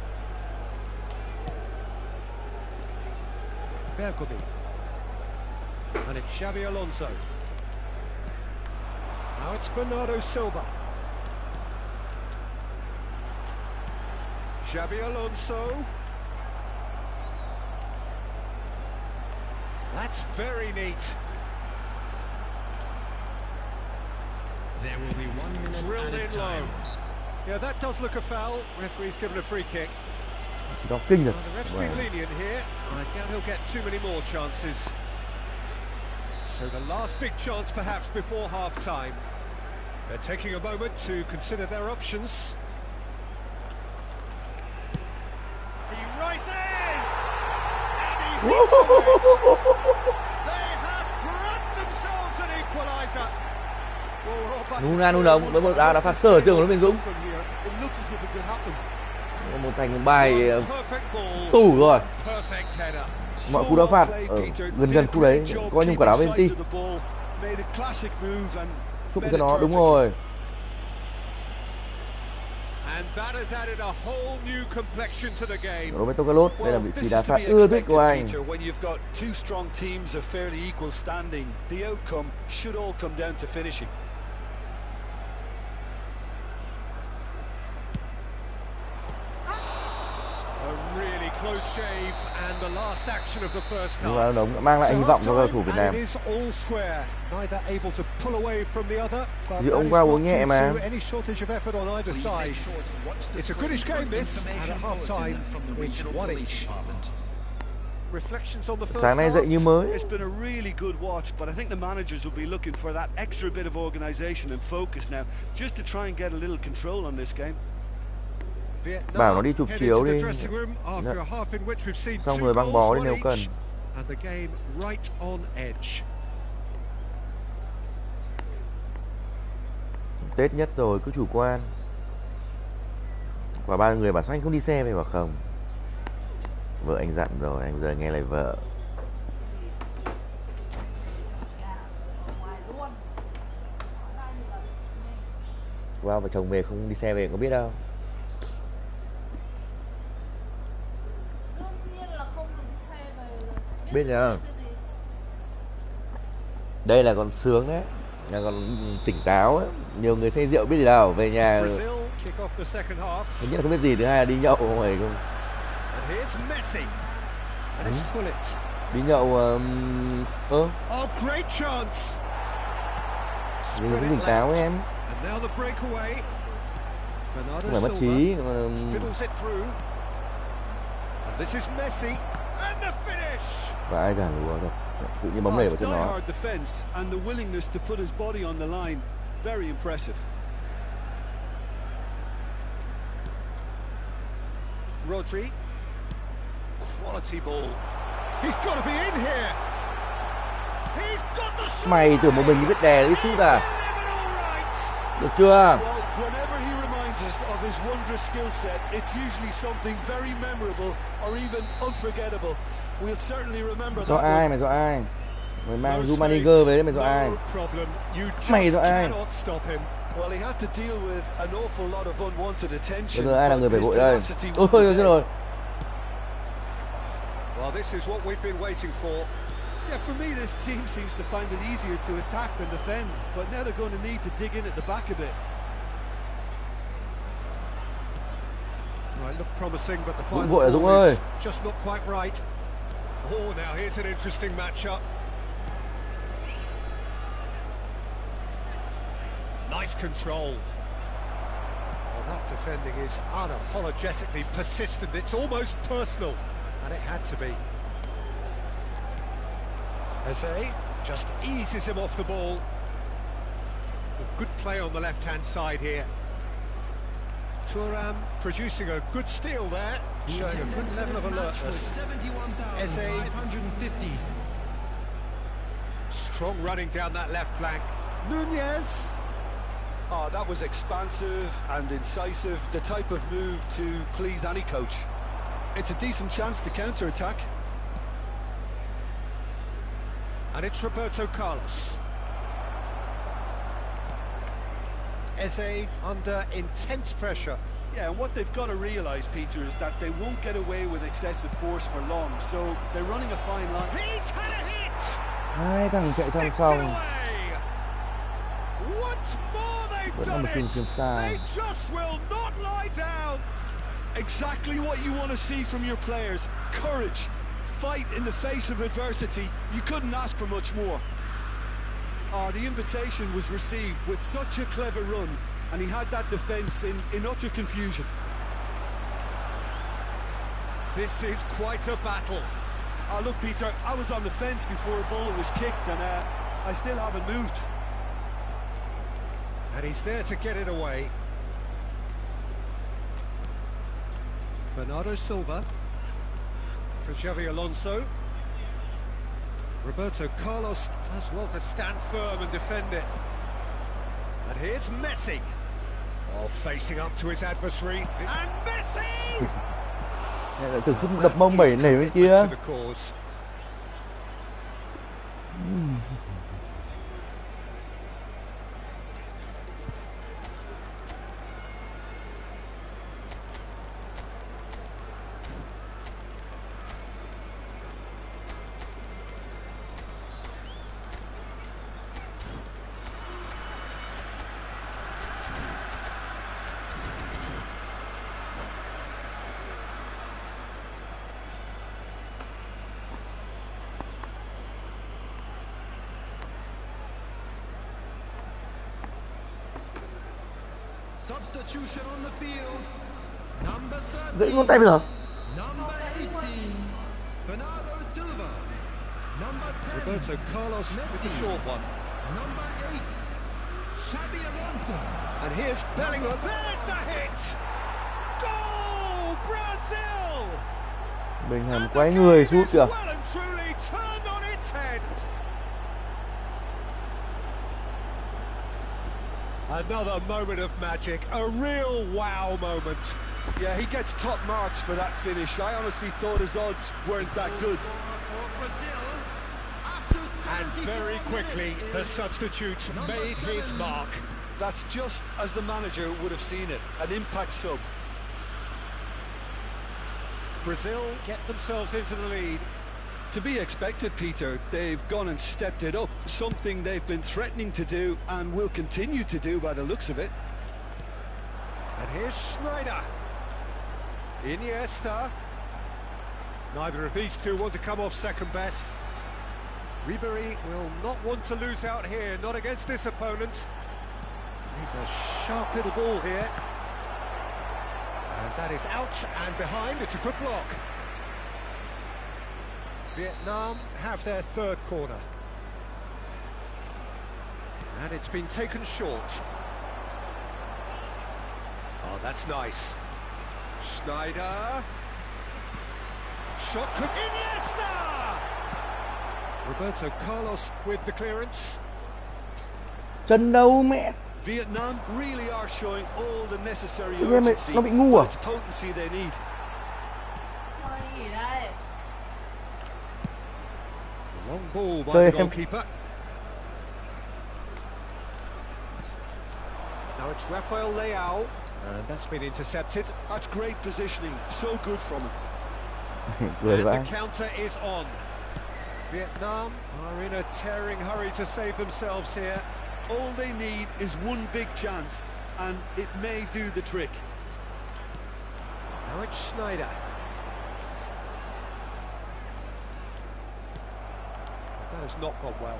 Bergomi. And it's Xabi Alonso. Now it's Bernardo Silva. Xabi Alonso. That's very neat. There will be 1 minute Drilled added in low. time. Yeah, that does look a foul. Referee's given a free kick. Nó kinh rồi. The ref's been lenient here. I doubt he'll get too many more chances. So the last big chance perhaps before half-time. They're taking a moment to consider their options. He rises! And he hits it! They have grabbed themselves an equaliser. Nu đồng với một đã phát sở trường của Minh Dũng. Một thành bài tủ rồi. Mọi khu đá phạt ở gần khu đấy coi như quả đá bên ti. Xúc cho nó đúng rồi. Roberto Carlos, đây là vị trí đá phạt ưa thích của anh. Nhưng mà nó mang lại hy vọng cho cầu thủ Việt Nam. Vì ông qua uống nhẹ mà. Sáng nay dậy như mới. It's been a really good watch, but I think the managers will be looking for that extra bit of organisation and focus now, just to try and get a little control on this game. Bảo nó đi chụp chiếu đi. Xong rồi băng bó đi nếu cần. Tết nhất rồi cứ chủ quan. Và ba người bảo sao anh không đi xe về, bảo không. Vợ anh dặn rồi, anh giờ nghe lời vợ. Wow, vợ chồng về không đi xe về có biết đâu. Đương nhiên là không được đi xe về rồi. Biết nhá. Đây là còn sướng đấy, là còn tỉnh táo ấy. Nhiều người say rượu biết gì đâu, về nhà thứ nhất là không biết gì, thứ hai là đi nhậu ngoài không. Đi nhậu mình cũng tỉnh táo ấy em, không phải mất trí. Và ai cả lùa rồi, tự nhiên bóng này vào chân nó. Rodri, quality ball. He's got to be in here. He's got the shot. Mày tưởng một mình biết đè đi sút à? Được chưa? Whenever he reminds us of his wondrous skill set, it's usually something very memorable or even unforgettable. We'll certainly remember Do that. ai mày do ai? Mày mang Rumaniger về đấy, mày do ai? Mày do ai? Well, he had to deal with an awful lot of unwanted attention. Bây giờ ai là người phải vội đây? Ôi rồi. Well, this is what we've been waiting for. Yeah, for me, this team seems to find it easier to attack than defend, but now they're going to need to dig in at the back a bit. Right, look promising, but the final Dũng vội à Dũng ball ơi. is just not quite right. Oh, now here's an interesting matchup. Nice control. Well, that defending is unapologetically persistent. It's almost personal, and it had to be. Eze just eases him off the ball. Good play on the left-hand side here. Thuram producing a good steal there, showing a good level of alertness. Eze, strong running down that left flank. Nunez. Oh, that was expansive and incisive, the type of move to please any coach. It's a decent chance to counter-attack. And it's Roberto Carlos. Eze under intense pressure. Yeah, and what they've got to realise, Peter, is that they won't get away with excessive force for long, so they're running a fine line. He's had a hit! Hai thằng chạy song song. Once more they've Vẫn là một done chuyền it! sai. They just will not lie down! Exactly what you want to see from your players. Courage. Fight in the face of adversity. You couldn't ask for much more. Oh, the invitation was received with such a clever run, and he had that defence in utter confusion. This is quite a battle. Oh, look, Peter, I was on the fence before a ball was kicked, and I still haven't moved. And he's there to get it away. Bernardo Silva for Xavi Alonso. Roberto Carlos does well to stand firm and defend it. And here's Messi. Oh, facing up to his adversary. And Messi! Tưởng sút đập mông bảy nảy bên kia. Gãy ngón tay bây giờ. Roberto Carlos with the short one. And here's Bellingham. There's the hit. Goal, Brazil. Bellingham quay người sút kìa. Another moment of magic, a real wow moment. Yeah, he gets top marks for that finish. I honestly thought his odds weren't that good. And very quickly, the substitute made his mark. That's just as the manager would have seen it, an impact sub. Brazil get themselves into the lead. To be expected, Peter. They've gone and stepped it up, something they've been threatening to do and will continue to do by the looks of it. And here's Schneider. Iniesta. Neither of these two want to come off second best. Ribery will not want to lose out here, not against this opponent. He's a sharp little ball here. And that is out and behind. It's a good block. Vietnam have their third corner. And it's been taken short. Oh, that's nice. Schneider. Shot could... Iniesta! Roberto Carlos with the clearance. Chân đâu mẹ? Vietnam really are showing all the necessary Anh em mày, urgency. nó bị ngu à? It's potency they need. Cho anh nghỉ đây. Long ball by Chơi the em. goalkeeper. Now it's Rafael Leao, and that's been intercepted. That's great positioning, so good from him. Cười And vãi. the counter is on. Vietnam are in a tearing hurry to save themselves here. All they need is one big chance, and it may do the trick. Now it's Schneider. That has not gone well.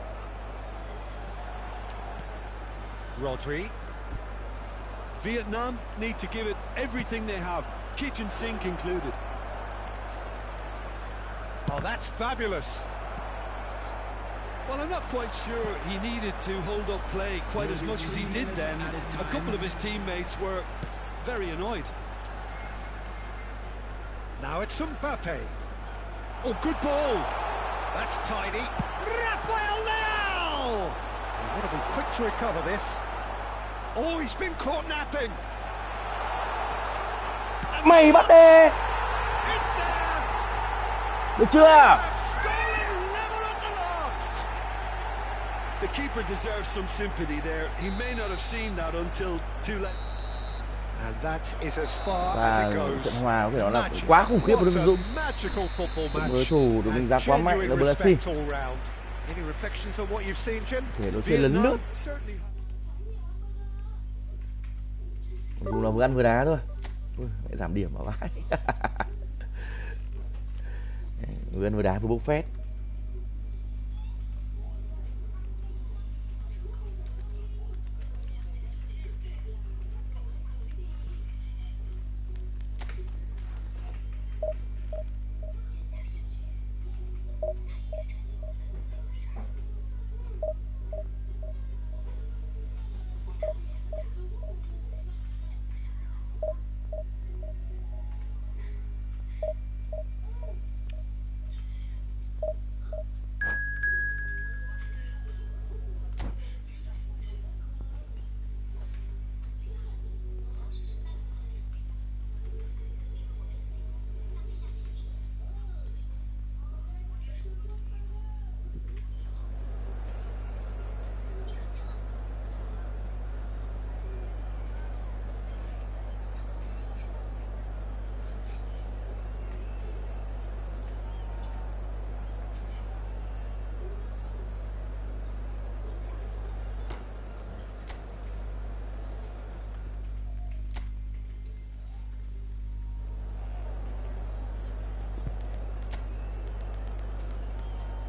Rodri. Vietnam need to give it everything they have, kitchen sink included. Oh, that's fabulous. Well, I'm not quite sure he needed to hold up play quite as much as he did then. A couple of his teammates were very annoyed. Now it's Mbappe. Oh, good ball! That's tidy. Rafael Leao! He would have been quick to recover this. Oh, he's been caught napping. Mày bắt đi. It's there. Được chưa? Scoring level at the last. The keeper deserves some sympathy there. He may not have seen that until too late. And that is as far Và as it trận goes. hòa có thể nói là quá khủng khiếp của What Đức a Dũng. magical football Trận match. đối thủ được đánh giá quá mạnh là Genuine Brazil. respect all round. Any reflections on what you've seen, Jim? Thể đội chơi lấn lướt. Certainly. Mặc dù là vừa ăn vừa đá thôi. Ui, lại giảm điểm vào vãi. Vừa ăn vừa đá vừa bốc phét.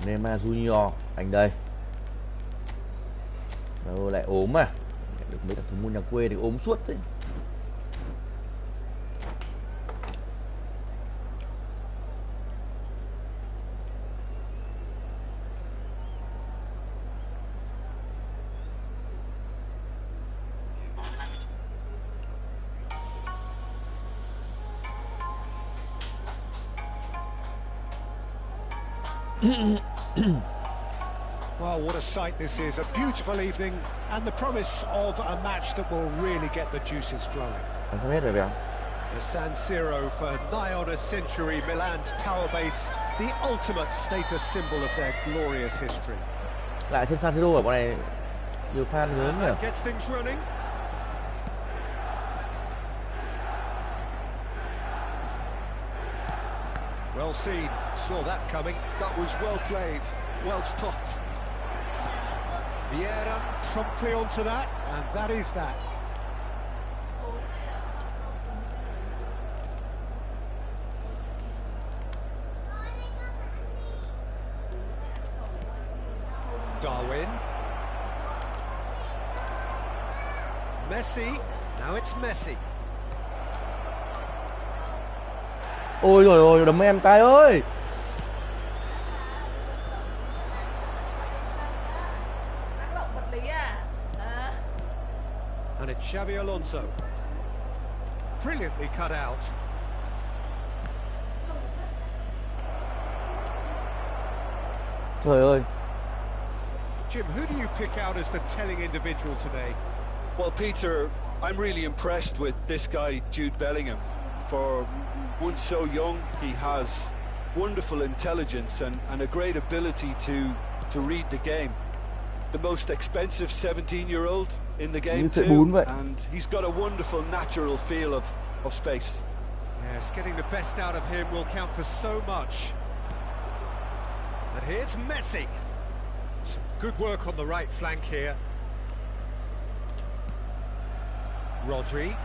Neymar Junior anh đây. Rồi lại ốm à? Được mấy thằng thủ môn nhà quê thì ốm suốt đấy. Well, what a sight this is. A beautiful evening and the promise of a match that will really get the juices flowing. Anh không hết rồi béo. The San Siro for nigh on a century, Milan's power base, the ultimate status symbol of their glorious history. Lại trên San Siro ở bọn này nhiều fan lớn nhỉ. Gets things running. Well seen, saw that coming. That was well played, well stopped. Vieira promptly onto that, and that is that. Darwin. Messi. Now it's Messi. Ôi rồi ôi, đấm em tay ơi. And it's Xabi Alonso. Brilliantly cut out. Trời ơi. Jim, who do you pick out as the telling individual today? Well, Peter, I'm really impressed with this guy, Jude Bellingham. For one so young, he has wonderful intelligence and a great ability to read the game. The most expensive 17-year-old in the game too, and he's got a wonderful natural feel of space. Yes, getting the best out of him will count for so much. And here's Messi. Some good work on the right flank here. Rodri.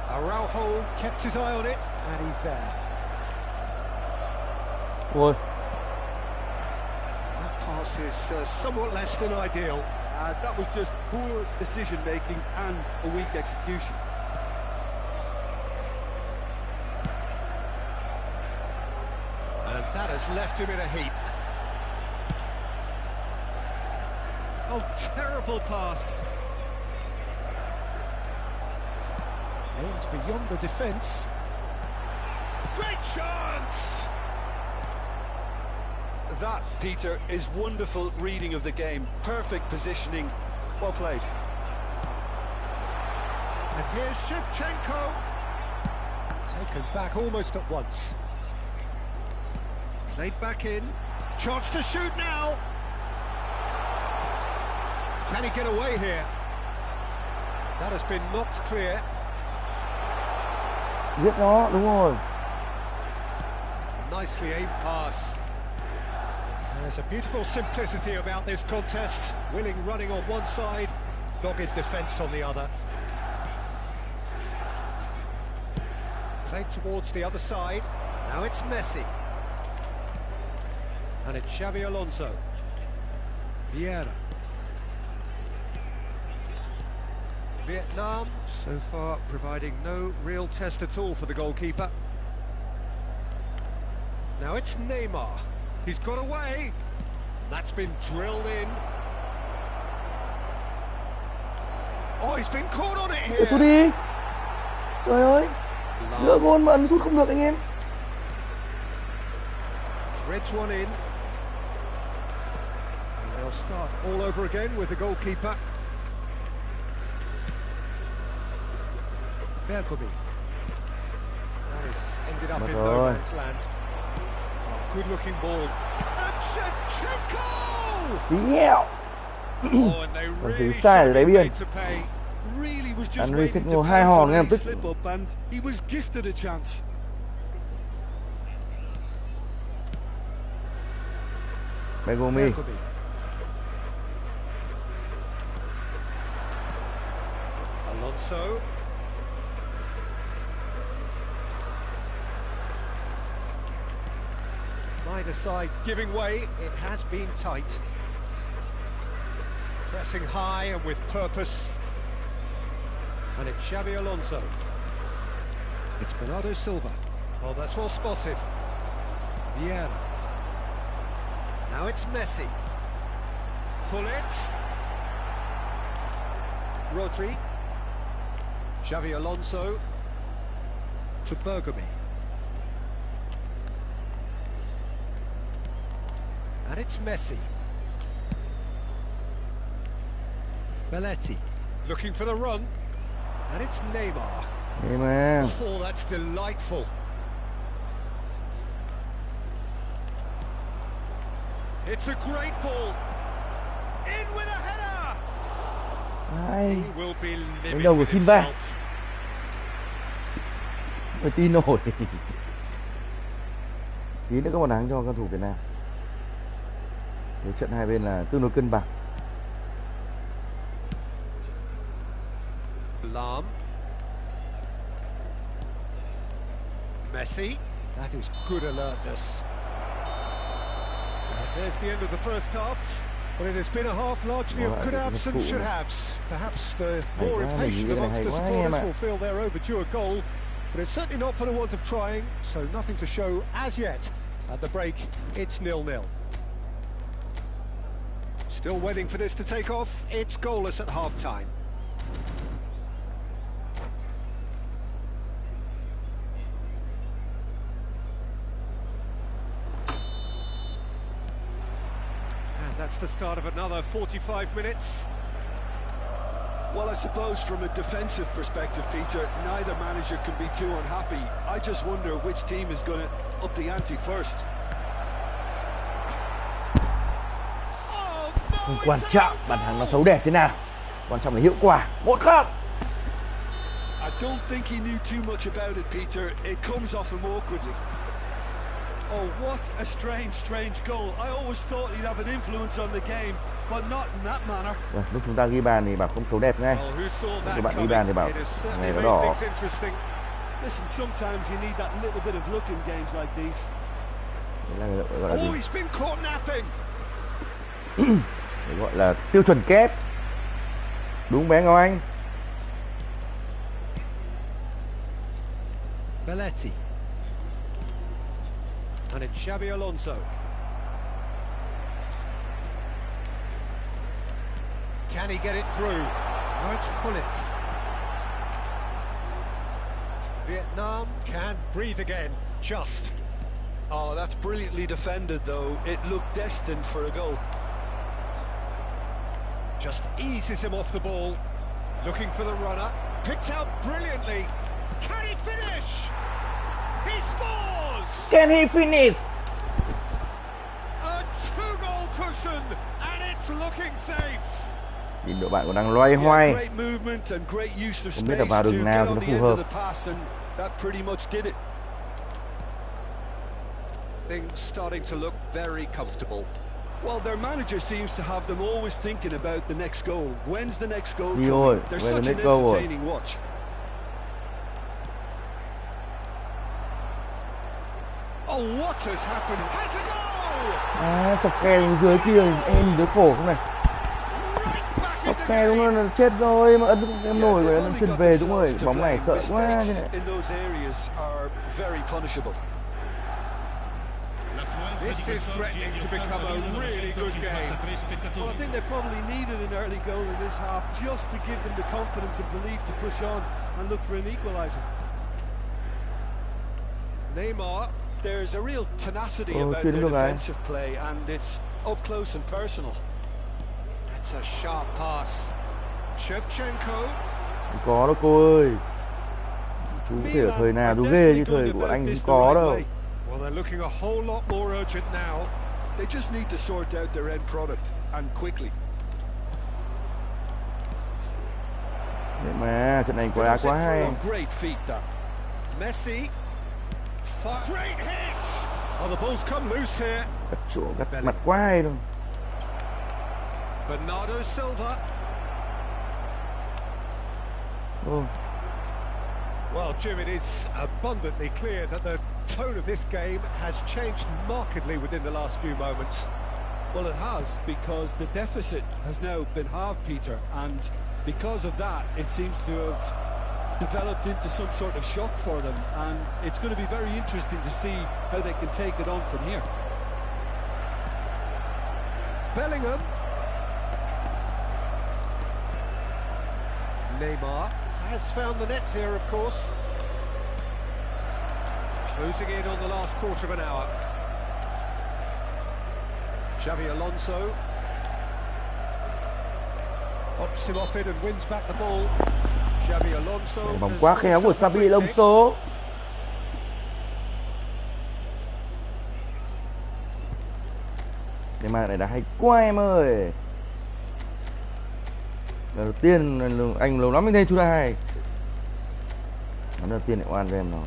Araujo kept his eye on it, and he's there. Ôi. That pass is somewhat less than ideal. That was just poor decision-making and a weak execution. And that has left him in a heap. Oh, terrible pass. Aims beyond the defence. Great chance! That, Peter, is wonderful reading of the game. Perfect positioning. Well played. And here's Shevchenko. Taken back almost at once. Played back in. Chance to shoot now. Can he get away here? That has been knocked clear. Giết nó, đúng rồi. Nicely aimed pass. There's a beautiful simplicity about this contest. Willing running on one side, dogged defence on the other. Played towards the other side. Now it's Messi. And it's Xabi Alonso. Vieira. Vietnam, so far, providing no real test at all for the goalkeeper. Now it's Neymar. He's got away. That's been drilled in. Oh, he's been caught on it here. Sút đi. Trời ơi. Giữa gôn mà ấn sút không được anh em. Threads one in. And they'll start all over again with the goalkeeper. Bergomi. That has ended up in no man's land. Good-looking ball. And Shevchenko! Yeah. Oh, and they really sai ở đáy biên. Really was just Anh waiting to hai hòn ngay lập tức. slip up, and he was gifted a chance. Bergomi. Alonso. Neither side giving way, it has been tight. Pressing high and with purpose. And it's Xabi Alonso. It's Bernardo Silva. Oh, that's well spotted. Vieira. Now it's Messi. Hullet. Rodri. Xabi Alonso. To Bergomi. And it's Messi. Belletti looking for the run. And it's Neymar. Neymar. Oh, that's delightful. It's a great ball. In with a header. Ai. He will be Đánh living đầu của with Silva. himself. Phải tin nổi. Tí nữa có bàn thắng cho cầu thủ Việt Nam. Thế trận hai bên là tương đối cân bằng. Lam. Messi. That is good alertness. And there's the end of the first half. But it has been a half largely of could haves and should haves. Perhaps the more impatient amongst the supporters will feel they're overdue a goal. But it's certainly not for the want of trying, so nothing to show as yet. At the break, it's 0-0. Still waiting for this to take off. It's goalless at half-time. That's the start of another 45 minutes. Well, I suppose from a defensive perspective, Peter, neither manager can be too unhappy. I just wonder which team is going to up the ante first. Không quan trọng bàn thắng nó xấu đẹp thế nào, quan trọng là hiệu quả. 1-0. I don't think he knew too much about it, Peter. It comes off him awkwardly. Oh, what a strange goal. I always thought he'd have an influence on the game, but not in that manner. Rồi, lúc chúng ta ghi bàn thì bảo không xấu đẹp ngay. Các bạn ghi bàn thì bảo này nó đỏ. Listen, sometimes you need that little bit of luck in games like these. Gọi là gì? Oh, he's been caught napping. Gọi là tiêu chuẩn kép. Đúng bé Ngọc Anh. Belletti. And it's Xabi Alonso. Can he get it through? Now it's Hullet. Vietnam can breathe again, just. Oh, that's brilliantly defended, though. It looked destined for a goal. Just eases him off the ball. Looking for the runner. Picked out brilliantly. Can he finish? He scores! Can he finish? A two-goal cushion, and it's looking safe. Nhìn đội bạn còn đang loay hoay. Không biết là vào đường nào thì nó phù hợp. Things starting to look very comfortable. Well, their manager seems to have them always thinking about the next goal. When's the next goal Đi coming? rồi, They're về such next an goal rồi. entertaining watch. Oh, what has happened? Has a goal! À, sọc kè dưới kia em nhìn thấy khổ không này. Sọc kè đúng là chết rồi mà ấn em nổi rồi nó chuyển về đúng rồi. Bóng này sợ quá thế này. This is threatening to become a really good game. Well, I think they probably needed an early goal in this half just to give them the confidence and belief to push on and look for an equaliser. Neymar. There's a real tenacity about their defensive play, and it's up close and personal. That's a sharp pass. Shevchenko. Không có đâu cô ơi. Chú có thể ở thời nào chú ghê như thời của anh không có đâu. Well, they're looking a whole lot more urgent now. They just need to sort out their end product, and quickly. Đấy mà, trận này quá hay. Great feat that. Messi. Great hit! Oh, the ball's come loose here. Cắt chỗ, cắt mặt quá hay luôn. Bernardo Silva. Oh. Well, Jim, it is abundantly clear that the tone of this game has changed markedly within the last few moments. Well, it has, because the deficit has now been halved, Peter, and because of that, it seems to have developed into some sort of shock for them, and it's going to be very interesting to see how they can take it on from here. Bellingham. Neymar has found the net here, of course. Closing in on the last quarter of an hour. Xabi Alonso pops him off it and wins back the ball. Xabi Alonso. Bóng quá khéo của Xabi Alonso. Nhưng mà này đã hay quá em ơi. Lần đầu tiên anh lâu lắm mới thấy chú đã hay. Lần đầu tiên lại oan cho em nó.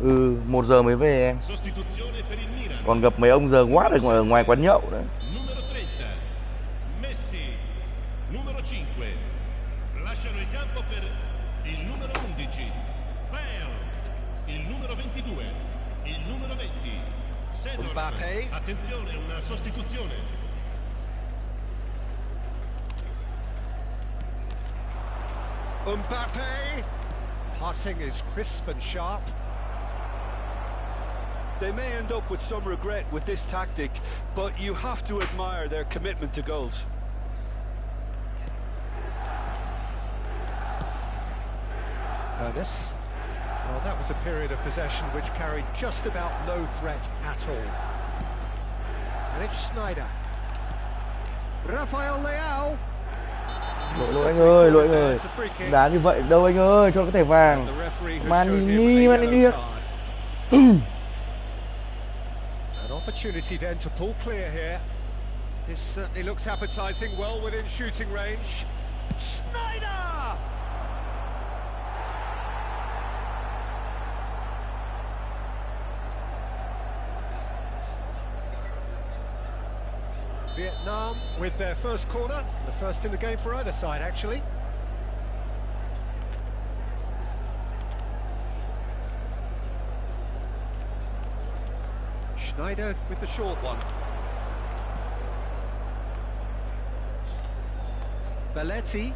Ừ, 1 giờ mới về em. Sostituzione per il Milan. Còn gặp mấy ông giờ quá ở ngoài quán nhậu đấy. Numero 30, Messi. Numero 5, lasciano il campo per il numero 11, Bale. Il numero 22, il numero 20, Sedorf. Mbappe. Attenzione, una sostituzione. Mbappe. Passing is crisp and sharp. They may end up with some regret with this tactic, but you have to admire their commitment to goals. Ernest. Well, that was a period of possession which carried just about no threat at all. And it's Sneijder. Rafael Leao. Lỗi anh ơi, lỗi anh ơi. Đá như vậy đâu anh ơi, cho có thẻ vàng. Mani điếc. An opportunity then to pull clear here. This certainly looks appetizing, well within shooting range. Sneijder! Vietnam with their first corner, the first in the game for either side actually. Sneijder with the short one. Belletti.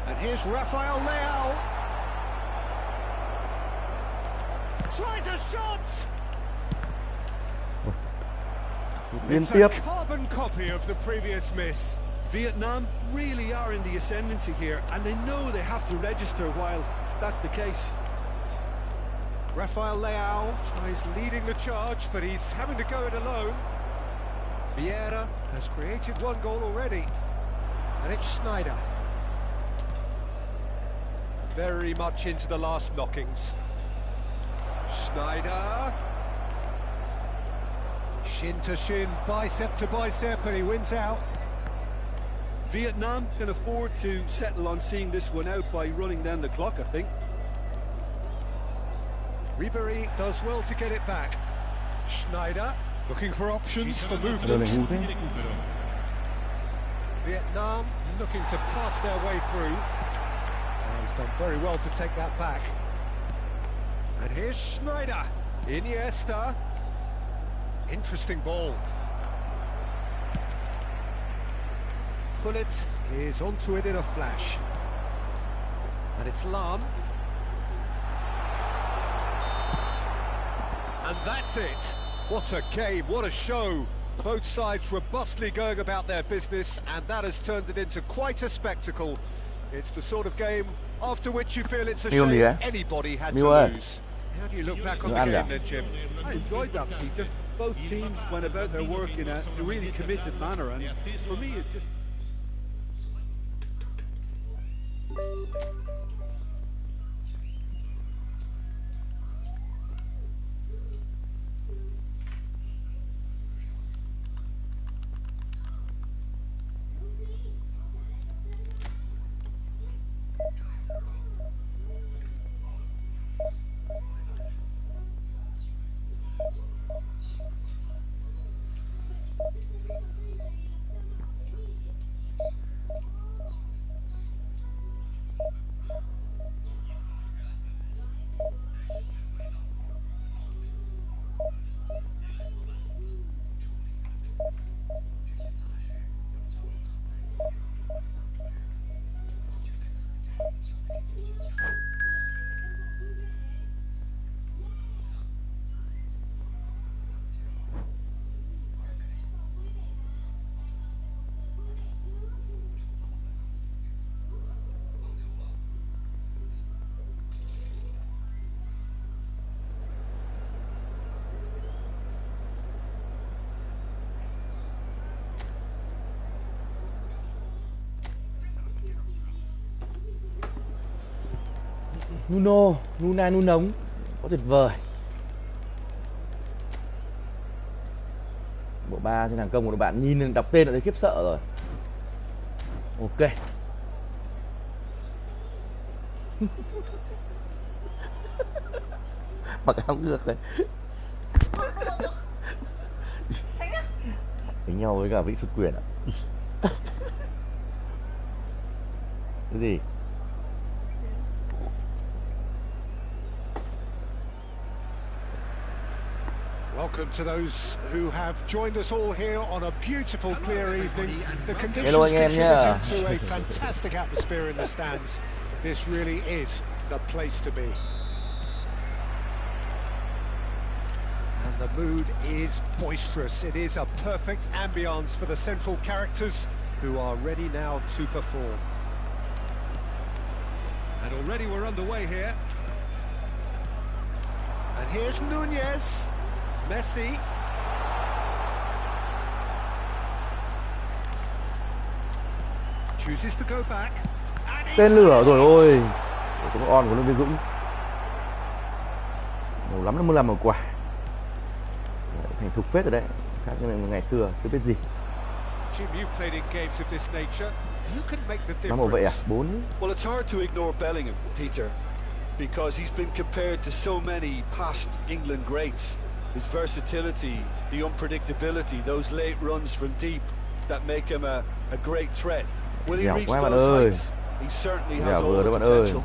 And here's Rafael Leao. Tries a shot! Liên It's tiếp. a carbon copy of the previous miss. Vietnam really are in the ascendancy here, and they know they have to register while that's the case. Rafael Leao tries leading the charge, but he's having to go it alone. Vieira has created one goal already, and it's Sneijder. Very much into the last knockings. Sneijder. Shin to shin, bicep to bicep, and he wins out. Vietnam can afford to settle on seeing this one out by running down the clock, I think. Ribéry does well to get it back. Sneijder looking for options for movement. Vietnam looking to pass their way through. Oh, he's done very well to take that back. And here's Sneijder. Iniesta. Interesting ball. Gullit is onto it in a flash. And it's Lam. And that's it. What a game, what a show. Both sides robustly going about their business, and that has turned it into quite a spectacle. It's the sort of game after which you feel it's a shame anybody had to lose. How do you look back on the game then, Jim? I enjoyed that, Peter. Both teams went about their work in a really committed manner, and for me it just... Luna nóng có tuyệt vời. Bộ ba trên hàng công của các bạn nhìn đọc tên đã thấy khiếp sợ rồi. Ok. Mặc áo ngược này. Tránh á. Đánh nhau với cả vị xuất quyền ạ. Cái gì? Welcome to those who have joined us all here on a beautiful, clear evening. The conditions Hello anh em contribute nhá. into a fantastic atmosphere in the stands. This really is the place to be. And the mood is boisterous. It is a perfect ambience for the central characters who are ready now to perform. And already we're underway here. And here's Nunez. Messi. Chooses to go back. Tên lửa rồi ôi. Có một on của Lương Việt Dũng. Nhiều lắm nó mới làm một quả. Thành thục phết rồi đấy. Khác như ngày xưa chưa biết gì. Jim, you've played in games of this nature. Who can make the Nó một vậy à? difference? 4. Well, it's hard to ignore Bellingham, Peter, because he's been compared to so many past England greats. His versatility, the unpredictability, those late runs from deep that make him a great threat. Will he Dẻo reach quá bạn those ơi. heights? He certainly has Dẻo all vừa the đó bạn ơi. potential.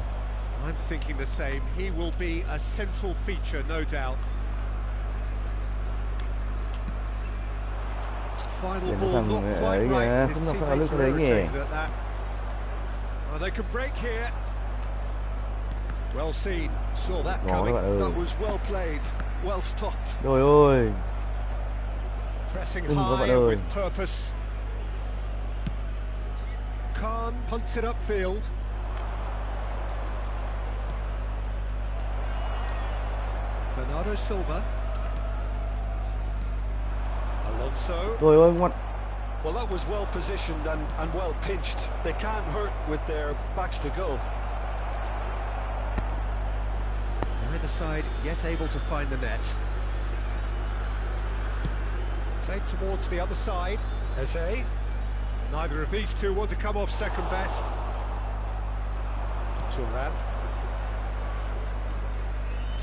I'm thinking the same. He will be a central feature, no doubt. Final Để nó ball thằng not ấy quite kìa, right. His không làm sao teammates lướt are cái đấy nhỉ? irritated at that. Oh, they could break here. Well seen. Saw that Ngó đó coming. bạn ơi. That was well played, well stopped. Rồi ôi. Pressing Đừng có high bạn and ơi. with purpose. Khan punts it upfield. Bernardo Silva. Alonso. Rồi ôi ngoặt. Well, that was well positioned and well pinched. They can't hurt with their backs to goal. Neither side yet able to find the net. Played towards the other side. Eze. Neither of these two want to come off second best. Turan.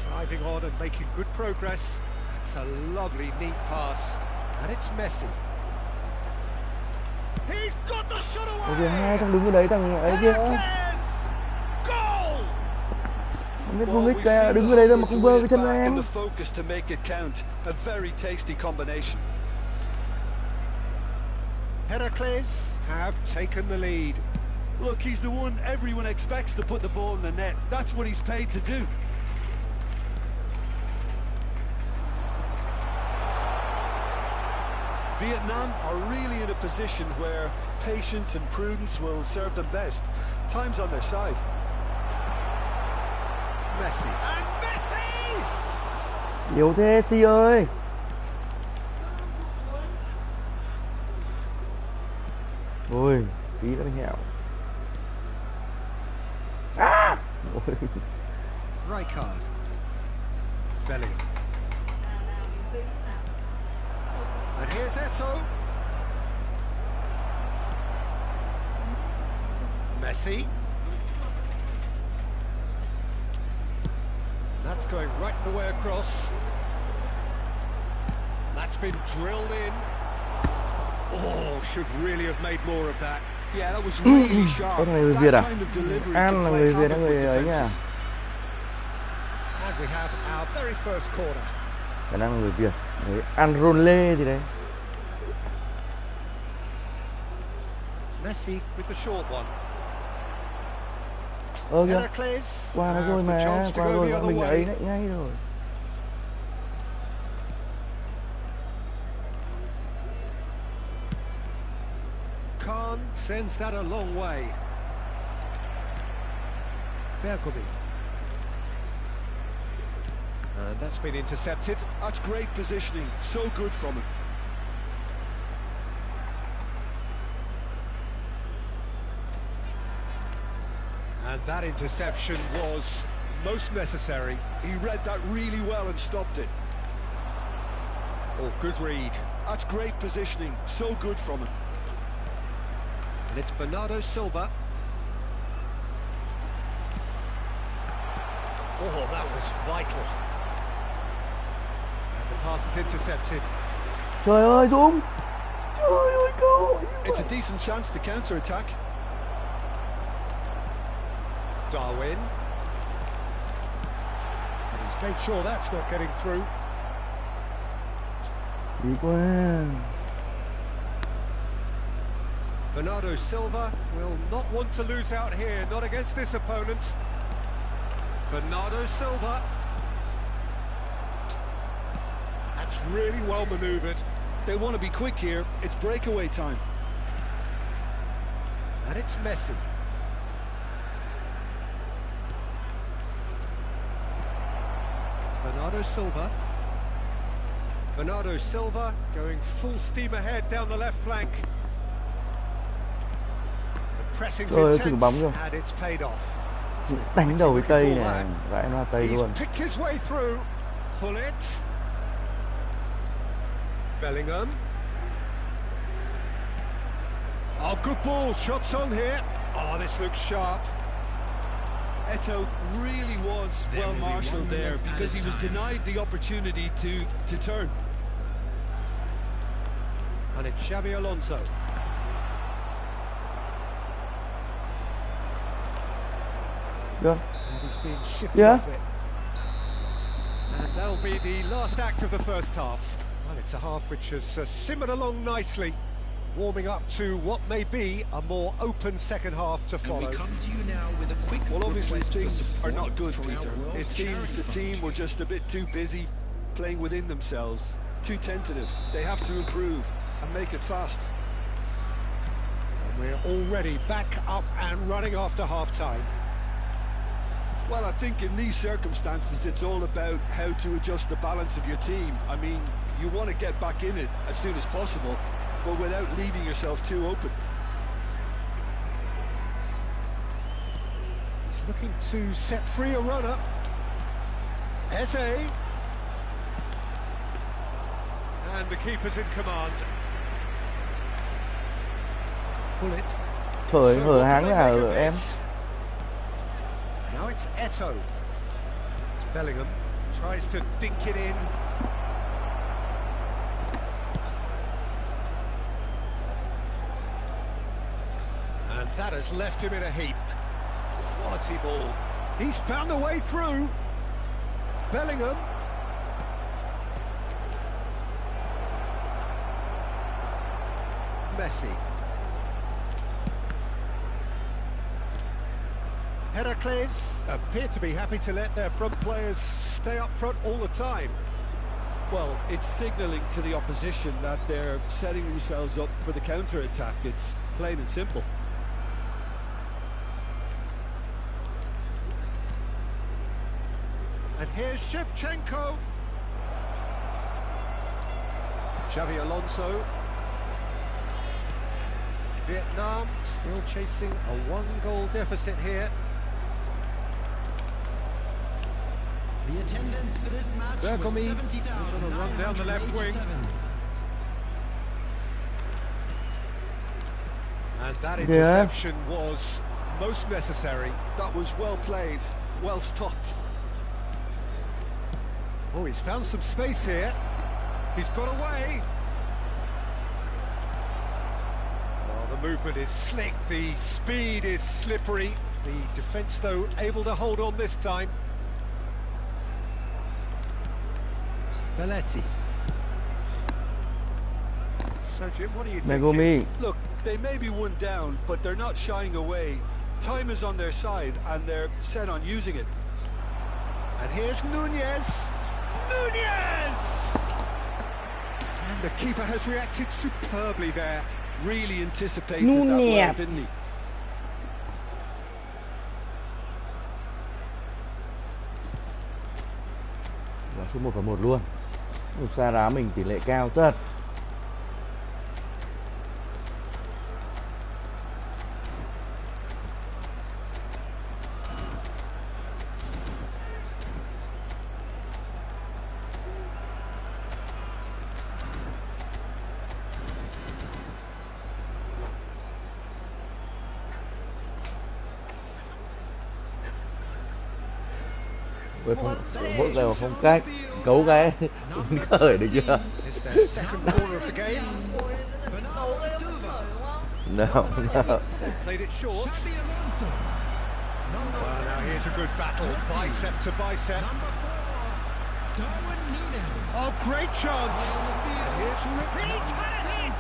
Driving on and making good progress. That's a lovely, neat pass. And it's Messi. He's got the shot away! Ôi kìa, hai thằng đứng ở đấy, thằng ấy kia. Goal! Không biết Well, Vung we've Nick seen đứng the ở đây rồi mà Hornets không vơ win cái it chân back ra em. and the focus to make it count. A very tasty combination. Heracles have taken the lead. Look, he's the one everyone expects to put the ball in the net. That's what he's paid to do. Vietnam are really in a position where patience and prudence will serve them best. Time's on their side. Messi. And Messi! Yếu thế Si ơi. Ôi, tí đã hẹo. À! Ôi. Rijkaard. Bellingham. And here's Eto'o. Messi. That's going right the way across. That's been drilled in. Oh, should really have made more of that. Yeah, that was really sharp. Cái này người Việt à? That kind of delivery An can là play người Việt, havoc người with ấy nha. defenses. And we have our very first corner. Khả năng người Việt, người Anrole gì đấy. Messi with the short one. Kìa, Heracles qua nó have rồi the mà, chance to qua go rồi the bọn other mình đã ấy way. đấy, ngay rồi. Khan sends that a long way. Bergomi. And that's been intercepted. That's great positioning. So good from him. And that interception was most necessary. He read that really well and stopped it. Oh, good read. That's great positioning. So good from him. And it's Bernardo Silva. Oh, that was vital. Pass is intercepted. Trời ơi Dũng. Trời ơi cơ hội. It's a decent chance to counter-attack. Darwin. And he's made sure that's not getting through. Đi quá. Bernardo Silva will not want to lose out here, not against this opponent. Bernardo Silva. That's really well manoeuvred. They want to be quick here. It's breakaway time. And it's Messi. Bernardo Silva. Bernardo Silva going full steam ahead down the left flank. The pressing's intense and it's paid off. Đánh đầu với Tây này, vãi nó là Tây luôn. He's picked his way through. Pull it. Bellingham. Oh, good ball. Shots on here. Oh, this looks sharp. Eto'o really was well marshalled there because he was denied the opportunity to turn. And it's Xabi Alonso. Yeah. And he's been shifted off it. And that'll be the last act of the first half. Well, it's a half which has simmered along nicely, warming up to what may be a more open second half to follow. And we come to you now with a quick Well, obviously things are not good, from our Peter. world It seems the team were just a bit too busy playing within themselves, too tentative. They have to improve and make it fast. And we're already back up and running after half-time. Well, I think in these circumstances it's all about how to adjust the balance of your team. I mean, you want to get back in it as soon as possible, but without leaving yourself too open. He's looking to set free a runner. Eze. And the keeper's in command. Pull it. Trời ơi, hở háng là em. Now it's Eto'o. It's Bellingham. Tries to dink it in. And that has left him in a heap. Quality ball. He's found a way through. Bellingham. Messi. Heracles appear to be happy to let their front players stay up front all the time. Well, it's signalling to the opposition that they're setting themselves up for the counter-attack. It's plain and simple. And here's Shevchenko. Xabi Alonso. Vietnam still chasing a one-goal deficit here. The attendance for this match Bergomi was is on a run down the left wing. And that interception was most necessary. That was well played, well stopped. Oh, he's found some space here. He's got away. Well, the movement is slick, the speed is slippery. The defence, though, able to hold on this time. Belletti. So, Jim, what do you think? Look, they may be one down, but they're not shying away. Time is on their side, and they're set on using it. And here's Nunez. Nunez! And the keeper has reacted superbly there. Really anticipated that well, didn't he? Là số 1-1 luôn. Xa đá mình tỷ lệ cao thật. Với hỗ trợ và phong cách. cấu cái phấn khởi được chưa? It's their second corner of the game. Cấu cái phấn khởi đúng không? No, no. Played it short. Well, now here's a good battle, bicep to bicep. Oh, great chance! And here's He's had a hit!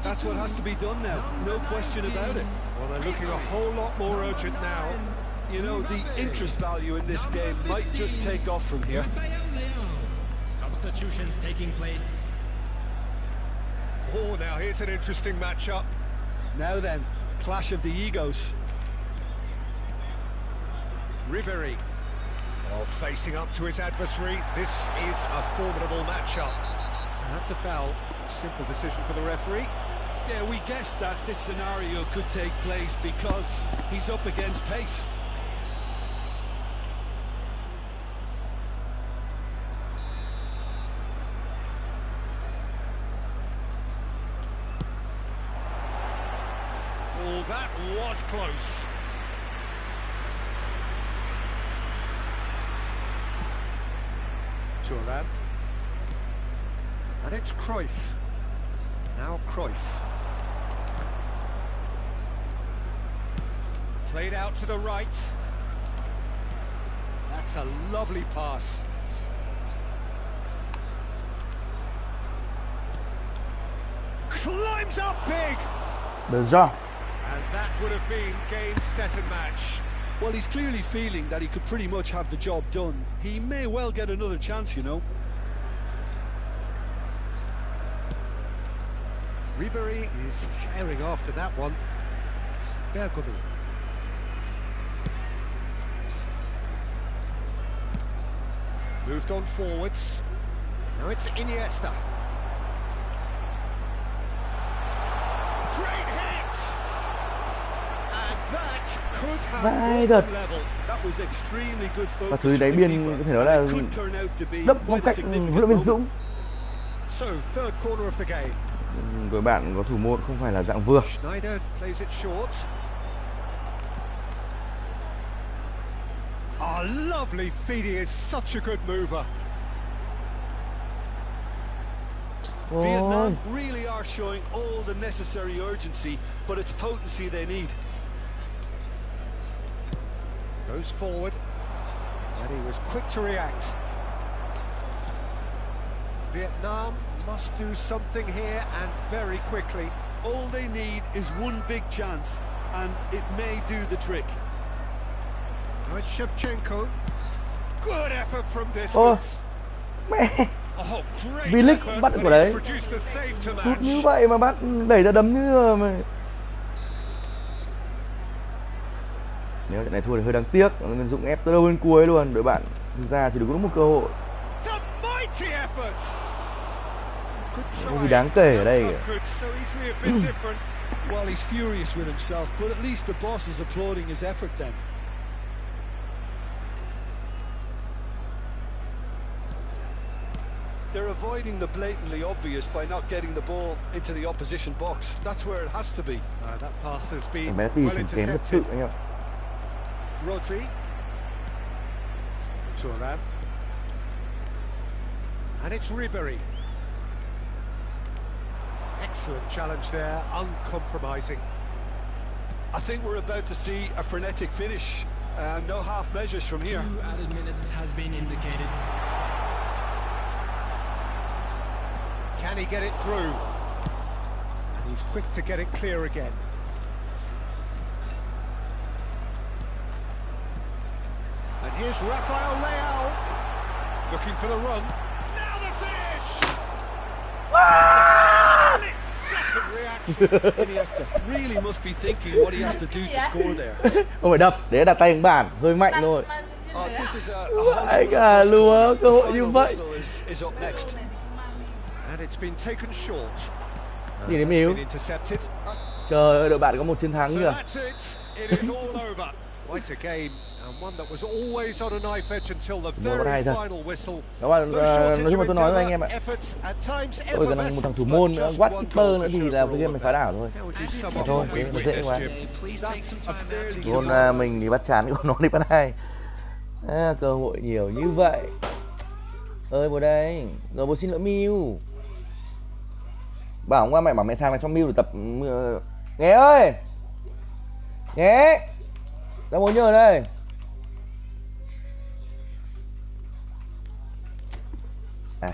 That's what has to be done now, no question about it. Well, they're looking a whole lot more urgent now. You know, the interest value in this game might just take off from here. Substitutions taking place. Oh, now here's an interesting matchup. Now then, clash of the egos. Ribery, well, facing up to his adversary. This is a formidable matchup. That's a foul. Simple decision for the referee. Yeah, we guessed that this scenario could take place because he's up against pace. Oh, that was close. Thuram. And it's Cruyff. Now Cruyff. Played out to the right. That's a lovely pass. Climbs up big! Được rồi. And that would have been game, set and match. Well, he's clearly feeling that he could pretty much have the job done. He may well get another chance, you know. Ribery is herring after that one. Bergomi. Moved on forwards. Now it's Iniesta. Great hit! And that could have Vãi been thật. level. That was extremely good Và focus thứ đáy from the biên keeper, có thể nói là and it could turn out to be đấp phong quite a cách huấn luyện significant viên moment. Dũng. So, third corner of the game. Đội bạn có thủ môn không phải là dạng vừa. Schneider plays it short. Oh, lovely feed. He is such a good mover. Ôi, Vietnam really are showing all the necessary urgency, but it's potency they need. Goes forward. And he was quick to react. Vietnam must do something here and very quickly. All they need is one big chance, and it may do the trick. Now it's Shevchenko. Good effort from Ôi, distance. mẹ. Oh, great Bilic effort, bắt but của đấy. he's produced a save to match. Sút như vậy mà bắt đẩy ra đấm như mà. Nếu trận này thua thì hơi đáng tiếc. Nên Dũng ép tới đâu bên cuối luôn. Đội bạn thực ra chỉ được có một cơ hội. It's a mighty effort. Good Có gì try. đáng kể ở đây. Could so easily have been different. Well, he's furious with himself, but at least the boss is applauding his effort then. They're avoiding the blatantly obvious by not getting the ball into the opposition box. That's where it has to be. That pass has been Thằng bé Tí well thì kém thật sự intercepted. anh em. Rodri. Thuram. And it's Ribery. Excellent challenge there, uncompromising. I think we're about to see a frenetic finish. No half measures from here. 2 added minutes has been indicated. Can he get it through? And he's quick to get it clear again. And here's Rafael Leao. Looking for the run. Now the finish! Iniesta really must be thinking what he has to do to score there. Không phải đập, để đặt tay bàn, hơi mạnh thôi. This is a Vãi cả lúa, cơ hội như vậy. is up next. And it's been taken short. Nhìn đến It's mỉu. been intercepted. Trời ơi, đội bạn có một chiến thắng So kìa. that's it. It is all over. Quite a game, and one that was always on a knife edge until the Nó very hay thật. final whistle. Các bạn, No shortage nói chung là of tôi nói với anh em endeavour, ạ. efforts, at times Tôi cần một thằng thủ effervescence, môn but nữa, just Watt one Keeper goal nữa to thì show là for cái game all mình of phá that. đảo thôi. How would you sum Mà up thôi, what cái we've nó dễ quá. witnessed, Jim? That's a fairly good Còn mình thì bắt chán, còn nó đi bắt hai. Cơ hội nhiều như vậy. Ơi bố đây. Rồi bố xin lỗi Miu. Bảo qua mẹ bảo mẹ sang là cho Miu để tập. Nghe ơi. Nghe. Ra bố nhờ đây. À.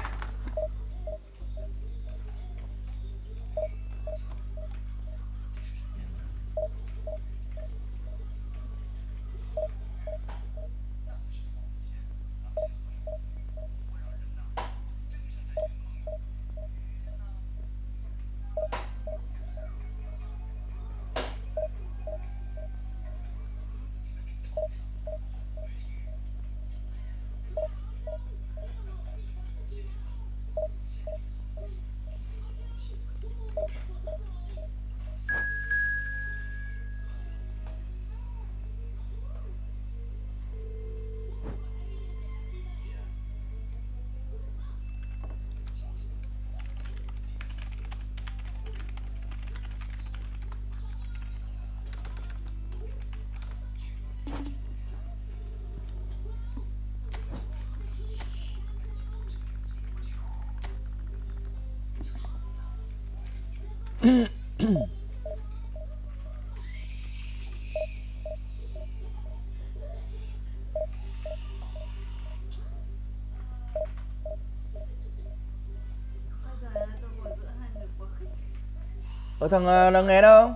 Thằng đang nghe đâu?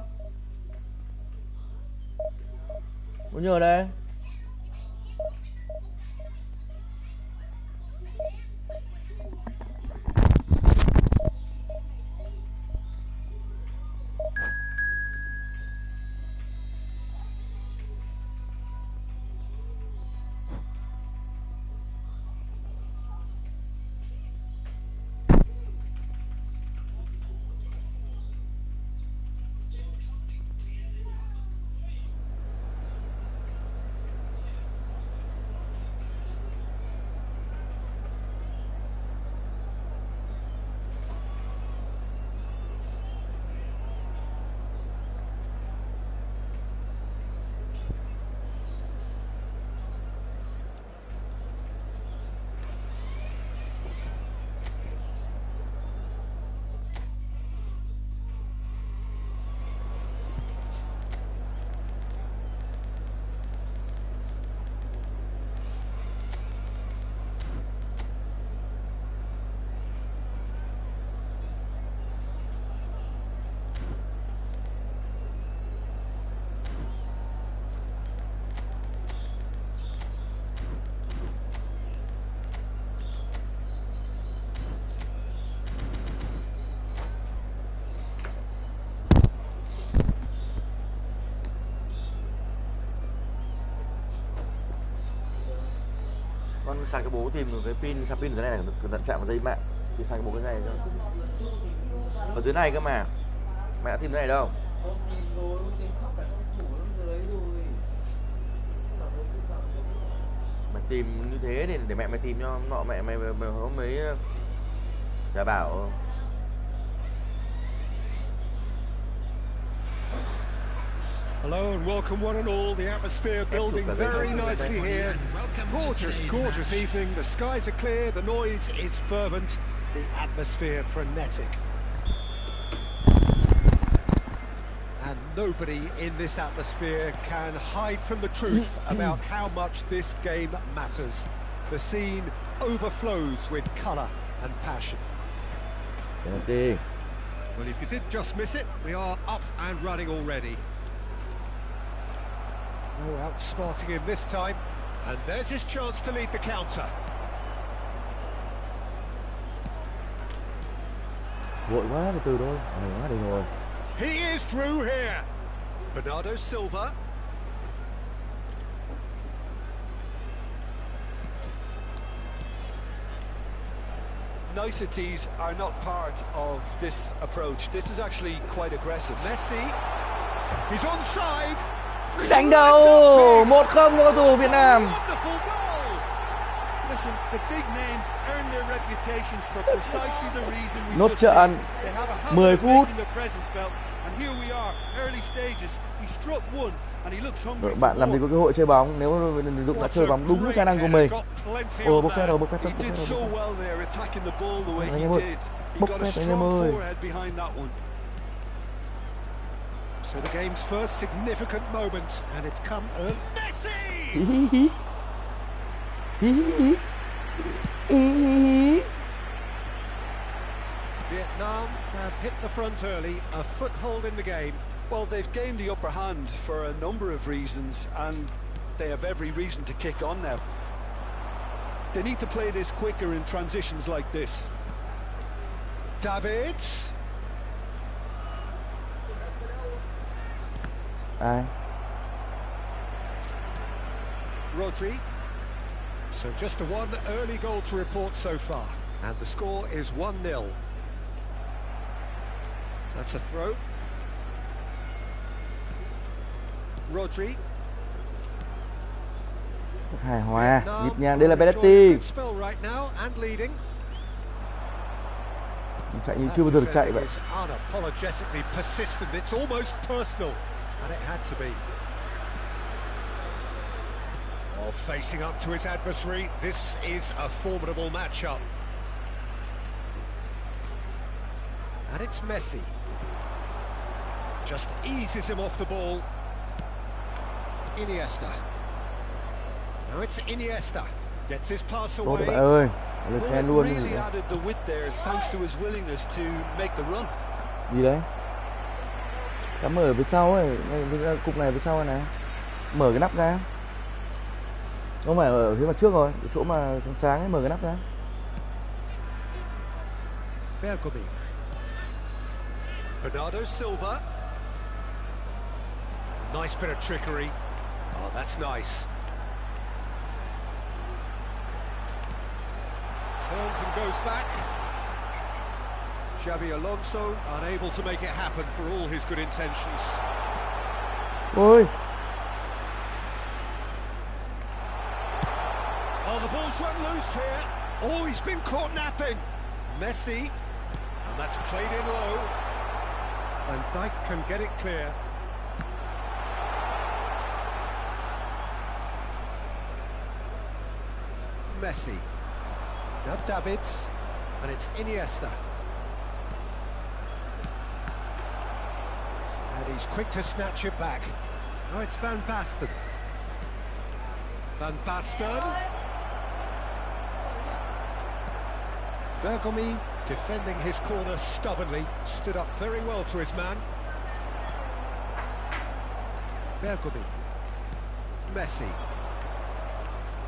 Bố nhờ đây. Con sạc cho bố tìm được cái pin, sạc pin cái này cẩn thận chạm vào dây mạng thì sạc cho bố cái này cho. Ở dưới này cơ mà. Mẹ đã tìm cái này đâu? Mày tìm như thế thì để mẹ mày tìm cho nọ, mẹ mày hôm mấy chả bảo. Hello and welcome one and all. The atmosphere building very nicely here. Gorgeous evening. The skies are clear, the noise is fervent, the atmosphere frenetic. And nobody in this atmosphere can hide from the truth about how much this game matters. The scene overflows with colour and passion. Well, if you did just miss it, we are up and running already. Oh, outsmarting him this time. And there's his chance to lead the counter. Vội quá, từ từ thôi. Quá được rồi. He is through here. Bernardo Silva. Niceties are not part of this approach. This is actually quite aggressive. Messi. He's onside. Đánh đầu 1-0 cho cầu thủ Việt Nam. Listen, the big names earn their reputations for precisely the reason we Nốt just said. trận They have a habit 10 of phút. making their presence felt, and here we are, early stages. He struck one, Bạn làm gì có cơ hội chơi bóng nếu Dũng đã chơi bóng đúng với khả năng của mình. Ồ, bốc phét rồi, bốc phét rồi. Anh em ơi, bốc phét anh em ơi. So the game's first significant moment, and it's come early. Messi! Vietnam have hit the front early, a foothold in the game. Well, they've gained the upper hand for a number of reasons, and they have every reason to kick on now. They need to play this quicker in transitions like this. Davids. Ai? Rodri. So just the one early goal to report so far, and the score is 1-0. That's a throw. Rodri. Hài hòa, nhịp nhàng. Đây là Benetti. Chạy như chưa bao giờ được chạy vậy. Unapologetically persistent. It's almost personal, and it had to be. Oh, facing up to his adversary, this is a formidable matchup. And it's Messi. Just eases him off the ball. Iniesta. Now it's Iniesta. Gets his pass away. Tốt bạn ơi, lời khen luôn. Really added the width there thanks to his willingness to make the run. Gì đấy? Đã mở phía sau ấy, cục này phía sau này. Mở cái nắp ra. Không phải ở phía mặt trước rồi, cái chỗ mà sáng sáng ấy, mở cái nắp ra. Bergomi. Bernardo Silva. Nice bit of trickery. Oh, that's nice. Turns and goes back. Xabi Alonso unable to make it happen for all his good intentions. Ôi. Oh, the ball's run loose here. Oh, he's been caught napping. Messi, and that's played in low. Van Dijk can get it clear. Messi. Now Davids, and it's Iniesta. And he's quick to snatch it back. Oh, it's Van Basten. Van Basten. Bergomi defending his corner stubbornly, stood up very well to his man. Bergomi. Messi.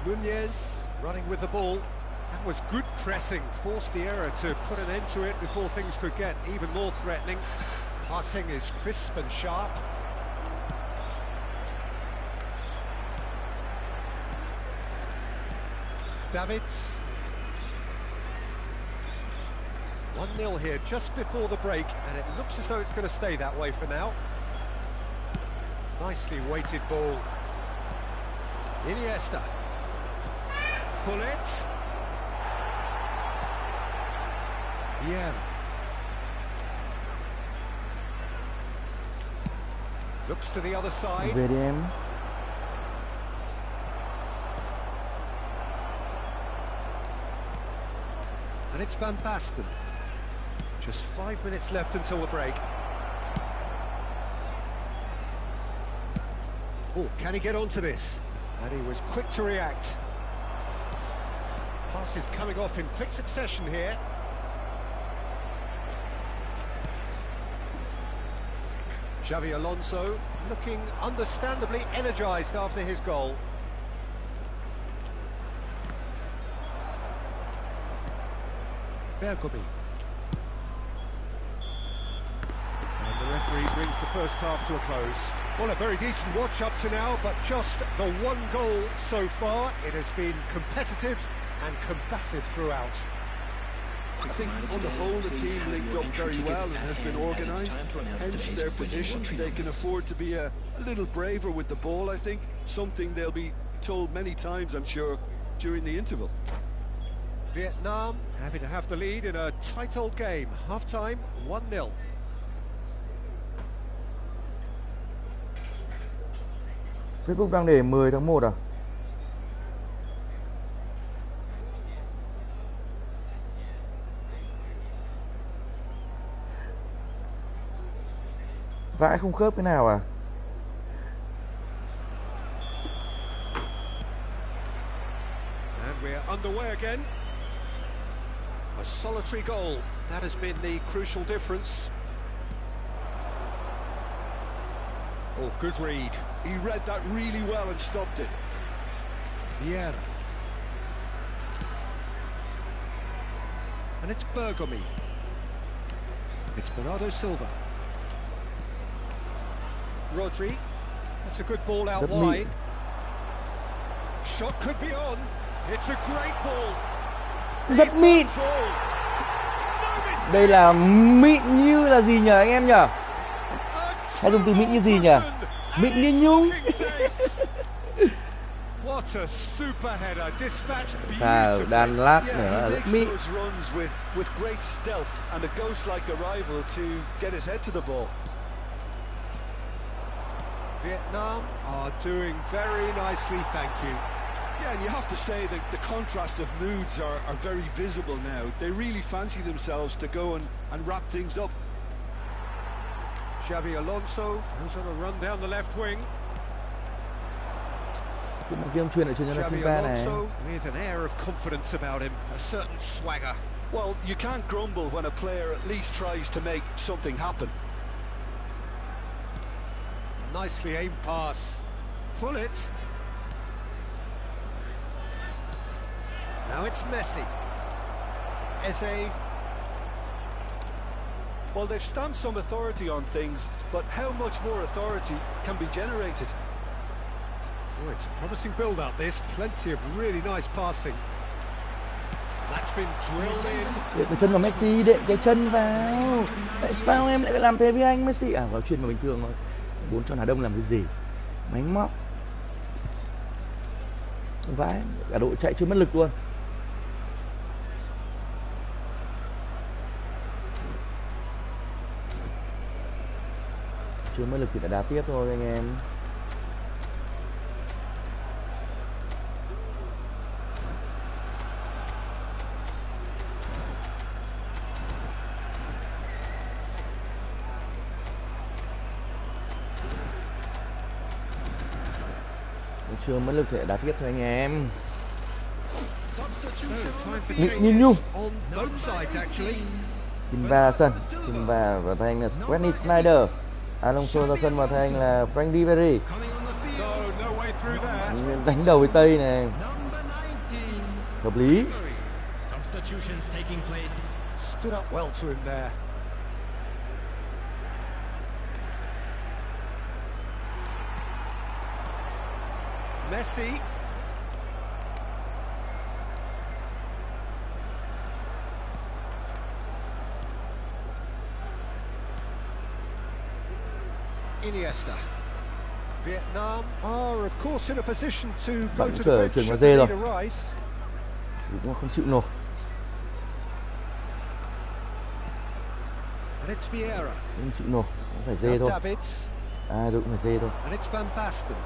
Nunez running with the ball. That was good pressing, forced the error to put an end to it before things could get even more threatening. Passing is crisp and sharp. Davids. 1-0 here just before the break, and it looks as though it's going to stay that way for now. Nicely weighted ball. Iniesta. Pull it. Yeah. Looks to the other side. Về đi em. And it's Van Basten. Just 5 minutes left until the break. Oh, can he get onto this? And he was quick to react. Passes coming off in quick succession here. Xabi Alonso looking understandably energised after his goal. Bergomi. And the referee brings the first half to a close. Well, a very decent watch up to now, but just the one goal so far. It has been competitive and combative throughout. I think on the whole the team linked up very well and has been organised, hence their position. They can afford to be a little braver with the ball, I think, something they'll be told many times, I'm sure, during the interval. Vietnam happy to have the lead in a tight old game. Half-time, 1-0. Facebook đang để 10 tháng 1 à? Vãi không khớp cái nào à? And we're underway again. A solitary goal. That has been the crucial difference. Oh, good read. He read that really well and stopped it. Vieira. And it's Bergomi. It's Bernardo Silva. Rodri. That's a good ball out wide. Shot could be on. It's a great ball. Rất mịn. Đây là mịn như là gì nhỉ anh em nhỉ? Hãy dùng từ mịn như gì nhỉ? Mịn như nhung. What a super header, dispatched Pha đan lát nữa là rất mịn. With great stealth and a ghost-like arrival to get his head to the ball. Vietnam are doing very nicely, thank you. Yeah, and you have to say that the contrast of moods are very visible now. They really fancy themselves to go and wrap things up. Xabi Alonso goes on a run down the left wing. Cái mà kia ông truyền lại cho Xabi Silva này. Alonso with an air of confidence about him, a certain swagger. Well, you can't grumble when a player at least tries to make something happen. Nicely aimed pass. Pull it. Now it's Messi. Eze. Well, they've stamped some authority on things, but how much more authority can be generated? Oh, it's a promising build-up, this. Plenty of really nice passing. That's been drilled in. Đệm cái chân vào Messi, đệm cái chân vào. Tại sao em lại phải làm thế với anh Messi? À, vào chuyên vào bình thường thôi. Muốn cho Hà Đông làm cái gì? Máy móc. Vãi, cả đội chạy chưa mất lực luôn. Chưa mất lực thì đã đá tiếp thôi anh em. Chưa mất lực thì đã đá tiếp thôi anh em. Nhìn nhung. Silva sân, Silva và thay anh là Wesley Sneijder. Alonso ra sân và thay anh là Frank Ribery. Đánh đầu với Tây này. Hợp lý. Stood up well to him there. Messi. Iniesta. Vietnam are of course in a position to go to the bench should they need a rise. Cũng không chịu nổi. And it's Vieira. Không chịu nổi, phải dê thôi. À, rồi cũng phải dê thôi. And it's Van Basten.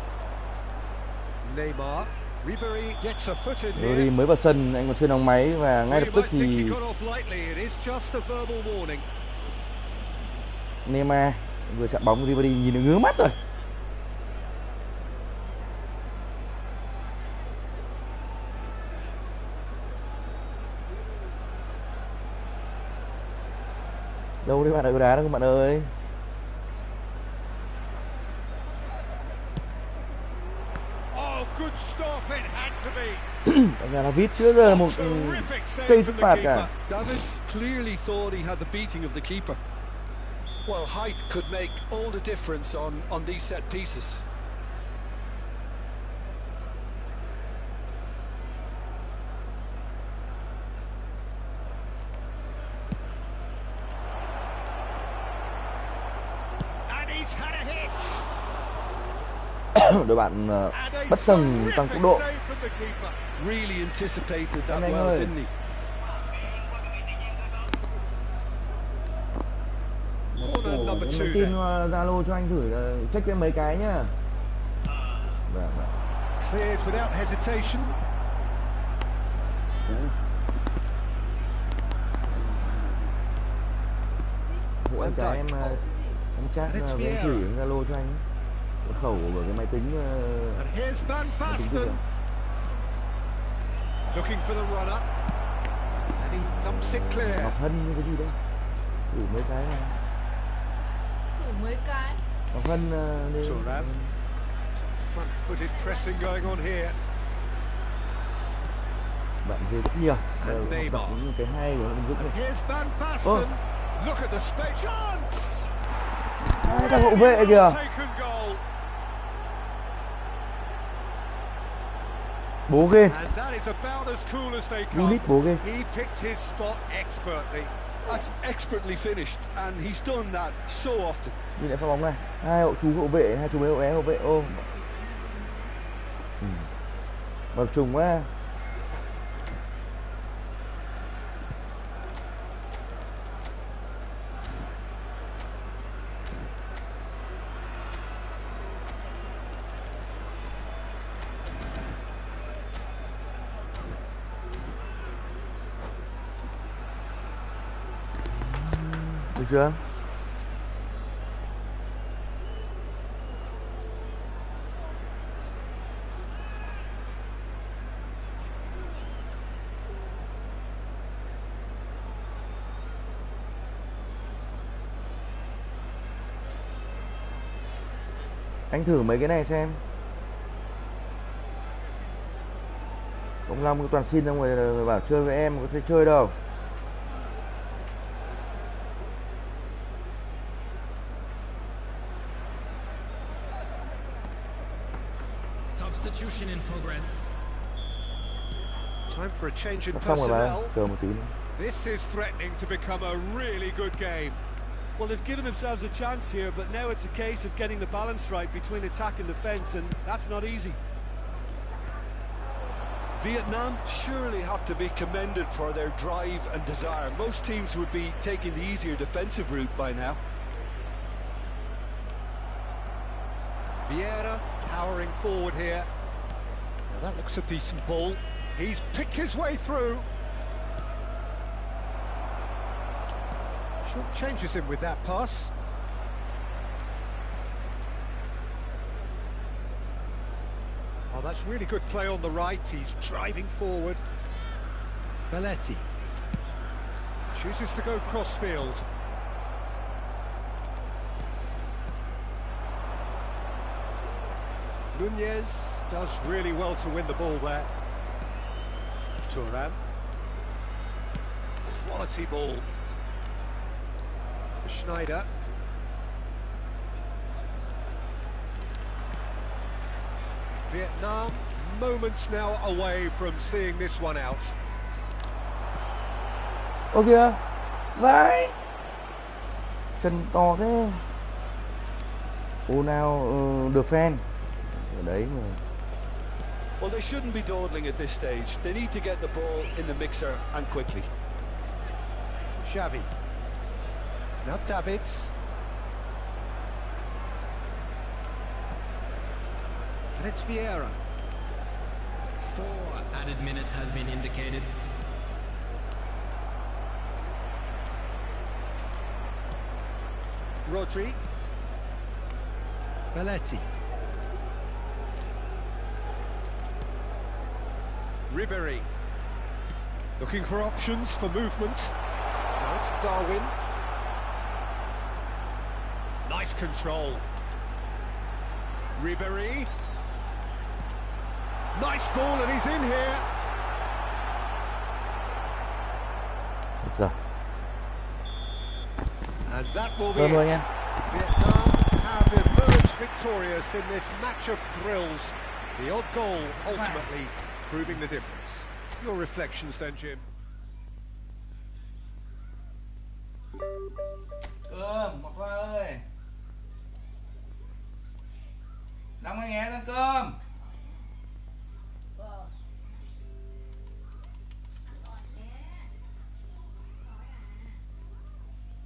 Neymar. Ribery gets a foot in here. Ribery mới vào sân anh còn chưa nóng máy và ngay lập tức thì Neymar vừa chạm bóng Ribery nhìn nó ngứa mắt rồi. Đâu đấy bạn ơi, có đá đâu các bạn ơi. Nhà David chưa giờ là một cây xuất phạt cả. David's clearly thought he had the beating of the keeper. Well, height could make all the difference on these set pieces. Đội bạn bất cần tăng tốc độ. Really anticipated that anh well, ơi. didn't he? Corner number 2. Tin Zalo cho anh thử check em mấy cái nhá. Vâng. Cleared without hesitation. Mỗi cái em chat với anh gửi Zalo cho anh mật khẩu của cái máy tính. And here's Van Basten. Looking for the runner. And he thumps it clear. Ngọc Hân như cái gì đấy? Thử mấy cái này. Thử mấy cái. Ngọc Hân Thuram. Front-footed pressing going on here. Bạn dê rất nhiều. And Neymar. Những cái hay của ứng dụng này. Here's Van Basten. Look at the space chance. Hai thằng hậu vệ kìa. Bố ghê. Unit bố ghê. He picked his spot expertly. That's expertly finished, and he's done that so often. Nhìn lại pha bóng này, hai chú hậu vệ, hai chú bé hậu vệ ôm. Bập trùng quá. Được chưa? Anh thử mấy cái này xem. Ông Long toàn xin ông ấy bảo chơi với em, có thể chơi đâu. Substitution in progress. Time for a change in Xong rồi personnel. bà, chờ một tí nữa. This is threatening to become a really good game. Well, they've given themselves a chance here, but now it's a case of getting the balance right between attack and defence, and that's not easy. Vietnam surely have to be commended for their drive and desire. Most teams would be taking the easier defensive route by now. Vieira powering forward here. Now that looks a decent ball. He's picked his way through. Short changes him with that pass. Oh, that's really good play on the right. He's driving forward. Belletti chooses to go cross-field. Nunez does really well to win the ball there. Thuram. Quality ball. Schneider. Vietnam moments now away from seeing this one out. Ô kìa. Vãi. Chân to thế. Ô nào được fan. Ở đấy mà. Well, they shouldn't be dawdling at this stage. They need to get the ball in the mixer and quickly. Xavi. Now Davids. And it's Vieira. 4 added minutes has been indicated. Rodri. Belletti. Ribéry. Looking for options for movement. Now it's Darwin. Nice control. Ribéry. Nice ball and he's in here. Được rồi. And that will be Vâng rồi it. nha. Vietnam have emerged victorious in this match of thrills. The odd goal ultimately proving the difference. Your reflections then, Jim? Cơm, Ngọc Hoa ơi. Đóng anh nghe ăn cơm.